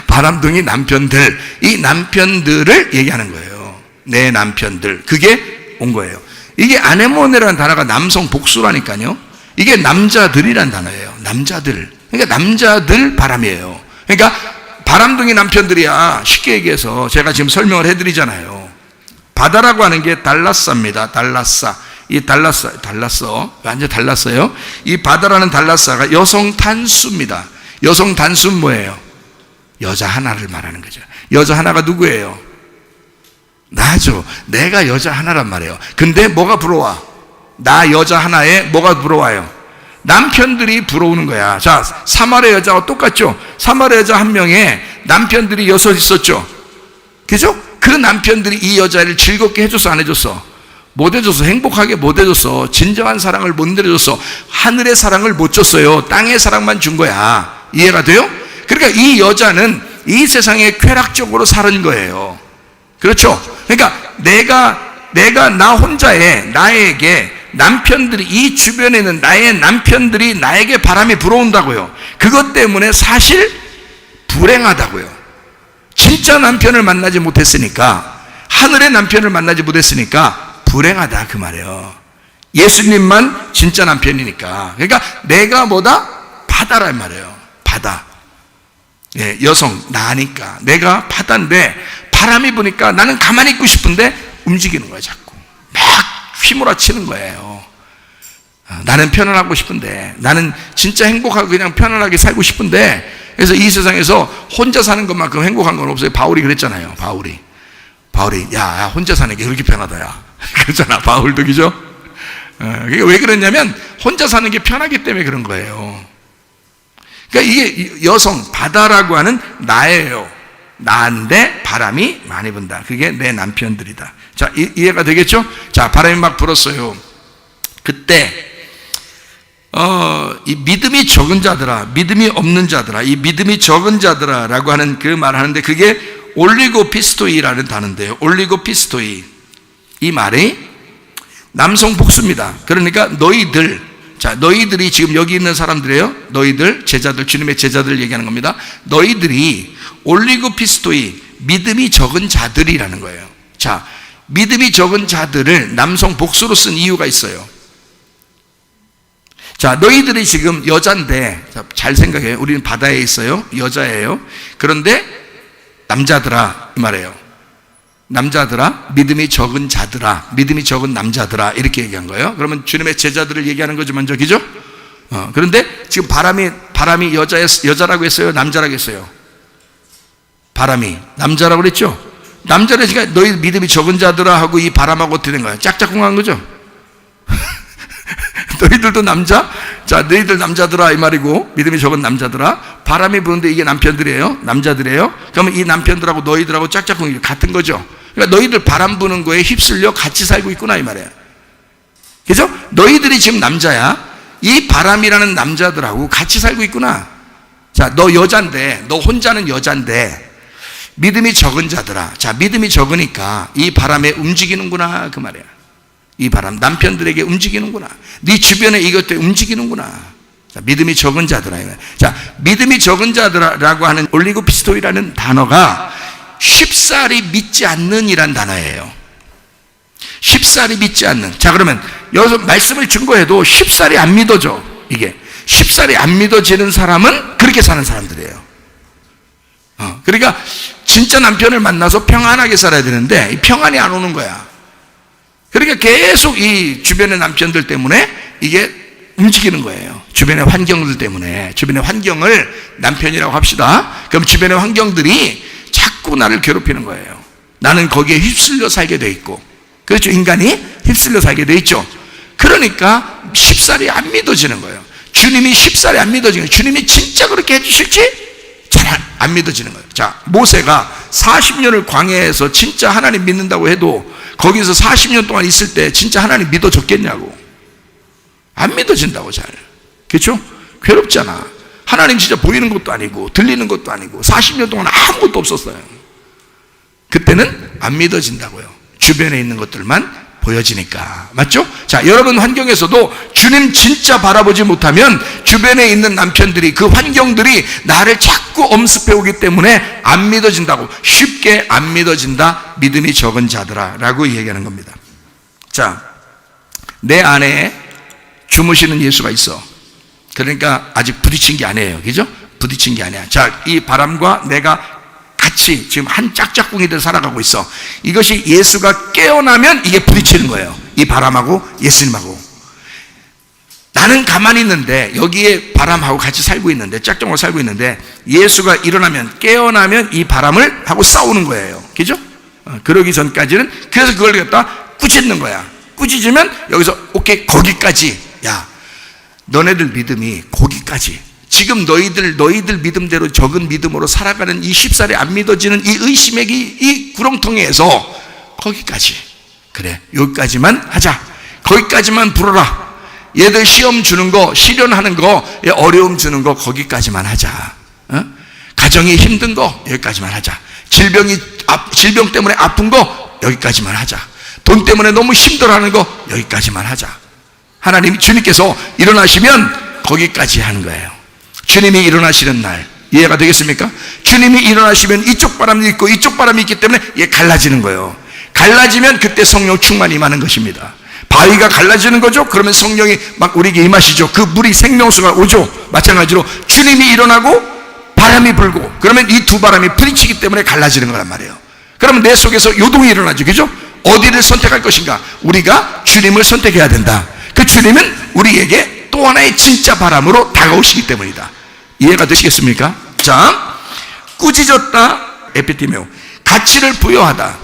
S1: 바람둥이 남편들. 이 남편들을 얘기하는 거예요. 내 남편들. 그게 온 거예요. 이게 아네모네라는 단어가 남성 복수라니까요. 이게 남자들이란 단어예요. 남자들. 그러니까 남자들 바람이에요. 그러니까 바람둥이 남편들이야. 쉽게 얘기해서 제가 지금 설명을 해드리잖아요. 바다라고 하는 게 달라싸입니다. 달라싸. 이 달라싸 완전 달랐어요. 이 바다라는 달라싸가 여성 단수입니다. 여성 단수는 뭐예요? 여자 하나를 말하는 거죠. 여자 하나가 누구예요? 나죠. 내가 여자 하나란 말이에요. 근데 뭐가 부러워? 나 여자 하나에 뭐가 부러워요? 남편들이 부러우는 거야. 자, 사마리아 여자와 똑같죠? 사마리아 여자 한 명에 남편들이 6 있었죠? 그죠? 그 남편들이 이 여자를 즐겁게 해줬어, 안 해줬어? 못 해줬어. 행복하게 못 해줬어. 진정한 사랑을 못 내려줬어. 하늘의 사랑을 못 줬어요. 땅의 사랑만 준 거야. 이해가 돼요? 그러니까 이 여자는 이 세상에 쾌락적으로 사는 거예요. 그렇죠? 그러니까 내가 나 혼자에 나에게 남편들이 이 주변에 있는 나의 남편들이 나에게 바람이 불어온다고요. 그것 때문에 사실 불행하다고요. 진짜 남편을 만나지 못했으니까, 하늘의 남편을 만나지 못했으니까 불행하다 그 말이에요. 예수님만 진짜 남편이니까. 그러니까 내가 뭐다? 바다란 말이에요. 바다. 예, 여성 나니까 내가 바다인데 바람이 부니까 나는 가만히 있고 싶은데 움직이는 거야. 자꾸 막 휘몰아치는 거예요. 나는 편안하고 싶은데, 나는 진짜 행복하고 그냥 편안하게 살고 싶은데, 그래서 이 세상에서 혼자 사는 것만큼 행복한 건 없어요. 바울이 그랬잖아요. 바울이 야 혼자 사는 게 그렇게 편하다 야 그렇잖아. 바울도. 그죠? 그게 왜 그랬냐면 혼자 사는 게 편하기 때문에 그런 거예요. 그러니까 이게 여성 바다라고 하는 나예요. 나인데 바람이 많이 분다. 그게 내 남편들이다. 자, 이해가 되겠죠? 자, 바람이 막 불었어요. 그때 이 믿음이 적은 자들아, 믿음이 없는 자들아, 이 믿음이 적은 자들아라고 하는 그 말을 하는데, 그게 올리고피스토이라는 단어인데요. 올리고피스토이. 이 말이 남성 복수입니다. 그러니까 너희들, 자, 너희들이 지금 여기 있는 사람들이에요. 너희들, 제자들, 주님의 제자들 얘기하는 겁니다. 너희들이 올리고피스토이, 믿음이 적은 자들이라는 거예요. 자, 믿음이 적은 자들을 남성 복수로 쓴 이유가 있어요. 자, 너희들이 지금 여잔데, 잘 생각해요. 우리는 바다에 있어요. 여자예요. 그런데 남자들아 이 말이에요. 남자들아, 믿음이 적은 자들아, 믿음이 적은 남자들아, 이렇게 얘기한 거예요. 그러면 주님의 제자들을 얘기하는 거죠, 먼저. 그죠? 그런데 지금 바람이 여자라고 했어요? 남자라고 했어요? 바람이 남자라고 그랬죠? 남자를 했으니까 너희 믿음이 적은 자들아 하고 이 바람하고 어떻게 된 거야? 짝짝꿍한 거죠? 너희들도 남자? 자, 너희들 남자들아 이 말이고, 믿음이 적은 남자들아. 바람이 부는데 이게 남편들이에요? 남자들이에요? 그러면 이 남편들하고 너희들하고 짝짝꿍이 같은 거죠? 그러니까 너희들 바람 부는 거에 휩쓸려 같이 살고 있구나 이 말이에요. 그죠? 너희들이 지금 남자야. 이 바람이라는 남자들하고 같이 살고 있구나. 자, 너 여잔데, 너 혼자는 여잔데 믿음이 적은 자들아. 자, 믿음이 적으니까 이 바람에 움직이는구나 그 말이야. 이 바람 남편들에게 움직이는구나. 네 주변에 이것들 움직이는구나. 자, 믿음이 적은 자들아. 자, 믿음이 적은 자들아라고 하는 올리고피스토이라는 단어가 쉽사리 믿지 않는 이란 단어예요. 쉽사리 믿지 않는. 자, 그러면 여기서 말씀을 증거해도 쉽사리 안 믿어져. 이게 쉽사리 안 믿어지는 사람은 그렇게 사는 사람들이에요. 그러니까 진짜 남편을 만나서 평안하게 살아야 되는데 평안이 안 오는 거야. 그러니까 계속 이 주변의 남편들 때문에 이게 움직이는 거예요. 주변의 환경들 때문에. 주변의 환경을 남편이라고 합시다. 그럼 주변의 환경들이 자꾸 나를 괴롭히는 거예요. 나는 거기에 휩쓸려 살게 돼 있고, 그렇죠? 인간이 휩쓸려 살게 돼 있죠. 그러니까 쉽사리 안 믿어지는 거예요. 주님이 쉽사리 안 믿어지는 거예요. 주님이 진짜 그렇게 해주실지 잘 안 믿어지는 거예요. 자, 모세가 40년을 광야에서 진짜 하나님 믿는다고 해도 거기서 40년 동안 있을 때 진짜 하나님 믿어졌겠냐고. 안 믿어진다고. 잘, 그렇죠? 괴롭잖아. 하나님 진짜 보이는 것도 아니고 들리는 것도 아니고 40년 동안 아무것도 없었어요. 그때는 안 믿어진다고요. 주변에 있는 것들만 보여지니까. 맞죠? 자, 여러분 환경에서도 주님 진짜 바라보지 못하면 주변에 있는 남편들이, 그 환경들이 나를 자꾸 엄습해 오기 때문에 안 믿어진다고. 쉽게 안 믿어진다, 믿음이 적은 자들아 라고 얘기하는 겁니다. 자, 내 안에 주무시는 예수가 있어. 그러니까 아직 부딪힌 게 아니에요. 그죠? 부딪힌 게 아니야. 자, 이 바람과 내가 같이 지금 한 짝짝꿍이 돼 살아가고 있어. 이것이 예수가 깨어나면 이게 부딪히는 거예요. 이 바람하고 예수님하고. 나는 가만히 있는데 여기에 바람하고 같이 살고 있는데, 짝짝꿍하고 살고 있는데, 예수가 일어나면, 깨어나면 이 바람을 하고 싸우는 거예요. 그죠? 그러기 전까지는, 그래서 그걸 갖다 꾸짖는 거야. 꾸짖으면 여기서 오케이, 거기까지. 야, 너네들 믿음이 거기까지. 지금 너희들 믿음대로, 적은 믿음으로 살아가는 이 쉽사리 안 믿어지는 이 의심의 이 구렁텅이에서 거기까지. 그래, 여기까지만 하자. 거기까지만 불어라. 얘들 시험 주는 거, 시련하는 거, 어려움 주는 거 거기까지만 하자. 가정이 힘든 거 여기까지만 하자. 질병 때문에 아픈 거 여기까지만 하자. 돈 때문에 너무 힘들어하는 거 여기까지만 하자. 하나님, 주님께서 일어나시면 거기까지 하는 거예요. 주님이 일어나시는 날, 이해가 되겠습니까? 주님이 일어나시면 이쪽 바람이 있고 이쪽 바람이 있기 때문에 이게 갈라지는 거예요. 갈라지면 그때 성령 충만이 임하는 것입니다. 바위가 갈라지는 거죠. 그러면 성령이 막 우리에게 임하시죠. 그 물이 생명수가 오죠. 마찬가지로 주님이 일어나고 바람이 불고, 그러면 이 두 바람이 부딪히기 때문에 갈라지는 거란 말이에요. 그러면 내 속에서 요동이 일어나죠. 그죠? 어디를 선택할 것인가? 우리가 주님을 선택해야 된다. 그 주님은 우리에게 또 하나의 진짜 바람으로 다가오시기 때문이다. 이해가 되시겠습니까? 자, 꾸짖었다, 에피티메오. 가치를 부여하다,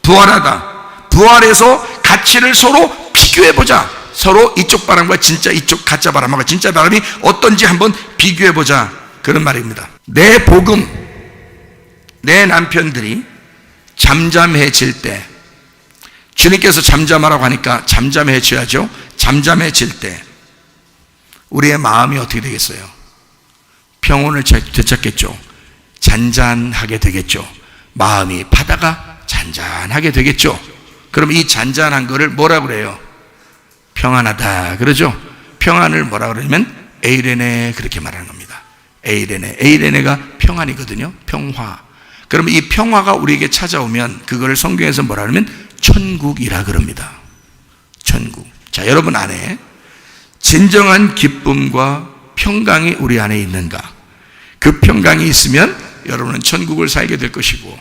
S1: 부활하다. 부활해서 가치를 서로 비교해보자. 서로 이쪽 바람과 진짜 이쪽 가짜 바람과 진짜 바람이 어떤지 한번 비교해보자. 그런 말입니다. 내 복음, 내 남편들이 잠잠해질 때, 주님께서 잠잠하라고 하니까 잠잠해져야죠. 잠잠해질 때 우리의 마음이 어떻게 되겠어요? 평온을 되찾겠죠. 잔잔하게 되겠죠. 마음이 바다가 잔잔하게 되겠죠. 그럼 이 잔잔한 거를 뭐라 그래요? 평안하다 그러죠. 평안을 뭐라 그러냐면 에이레네, 그렇게 말하는 겁니다. 에이레네, 에이레네가 평안이거든요. 평화. 그러면 이 평화가 우리에게 찾아오면 그거를 성경에서 뭐라 그러면 천국이라 그럽니다. 천국. 자, 여러분 안에 진정한 기쁨과 평강이 우리 안에 있는가? 그 평강이 있으면 여러분은 천국을 살게 될 것이고,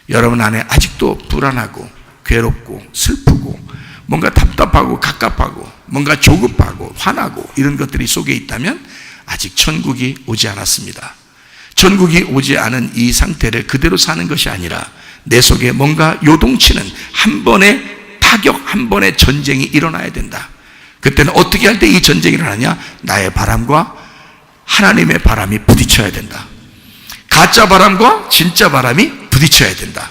S1: 여러분 안에 아직도 불안하고 괴롭고 슬프고 뭔가 답답하고 갑갑하고 뭔가 조급하고 화나고 이런 것들이 속에 있다면 아직 천국이 오지 않았습니다. 천국이 오지 않은 이 상태를 그대로 사는 것이 아니라 내 속에 뭔가 요동치는 한 번의 타격, 한 번의 전쟁이 일어나야 된다. 그때는 어떻게 할 때 이 전쟁이 일어나냐? 나의 바람과 하나님의 바람이 부딪혀야 된다. 가짜 바람과 진짜 바람이 부딪혀야 된다.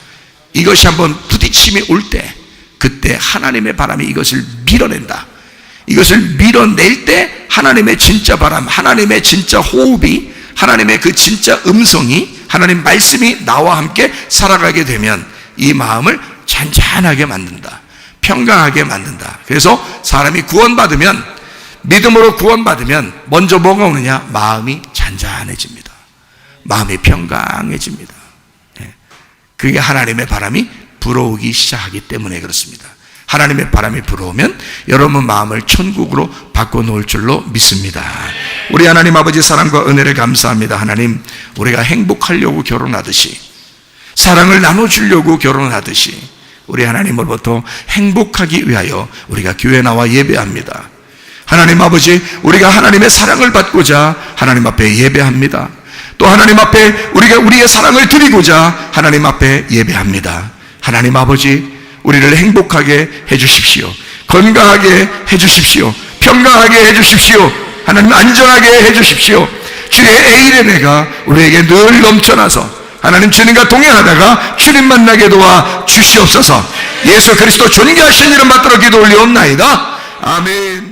S1: 이것이 한번 부딪힘이 올 때, 그때 하나님의 바람이 이것을 밀어낸다. 이것을 밀어낼 때 하나님의 진짜 바람, 하나님의 진짜 호흡이, 하나님의 그 진짜 음성이, 하나님 말씀이 나와 함께 살아가게 되면 이 마음을 잔잔하게 만든다. 평강하게 만든다. 그래서 사람이 구원받으면, 믿음으로 구원받으면 먼저 뭐가 오느냐? 마음이 잔잔해집니다. 마음이 평강해집니다. 그게 하나님의 바람이 불어오기 시작하기 때문에 그렇습니다. 하나님의 바람이 불어오면 여러분 마음을 천국으로 바꿔놓을 줄로 믿습니다. 우리 하나님 아버지 사랑과 은혜를 감사합니다. 하나님, 우리가 행복하려고 결혼하듯이, 사랑을 나눠주려고 결혼하듯이 우리 하나님으로부터 행복하기 위하여 우리가 교회 나와 예배합니다. 하나님 아버지, 우리가 하나님의 사랑을 받고자 하나님 앞에 예배합니다. 또 하나님 앞에 우리가 우리의 사랑을 드리고자 하나님 앞에 예배합니다. 하나님 아버지, 우리를 행복하게 해주십시오. 건강하게 해주십시오. 평강하게 해주십시오. 하나님 안전하게 해주십시오. 주의 에이레네가 우리에게 늘 넘쳐나서 하나님 주님과 동행하다가 주님 만나게 도와 주시옵소서. 예수 그리스도 존귀하신 이름 받들어 기도 올리옵나이다. 아멘.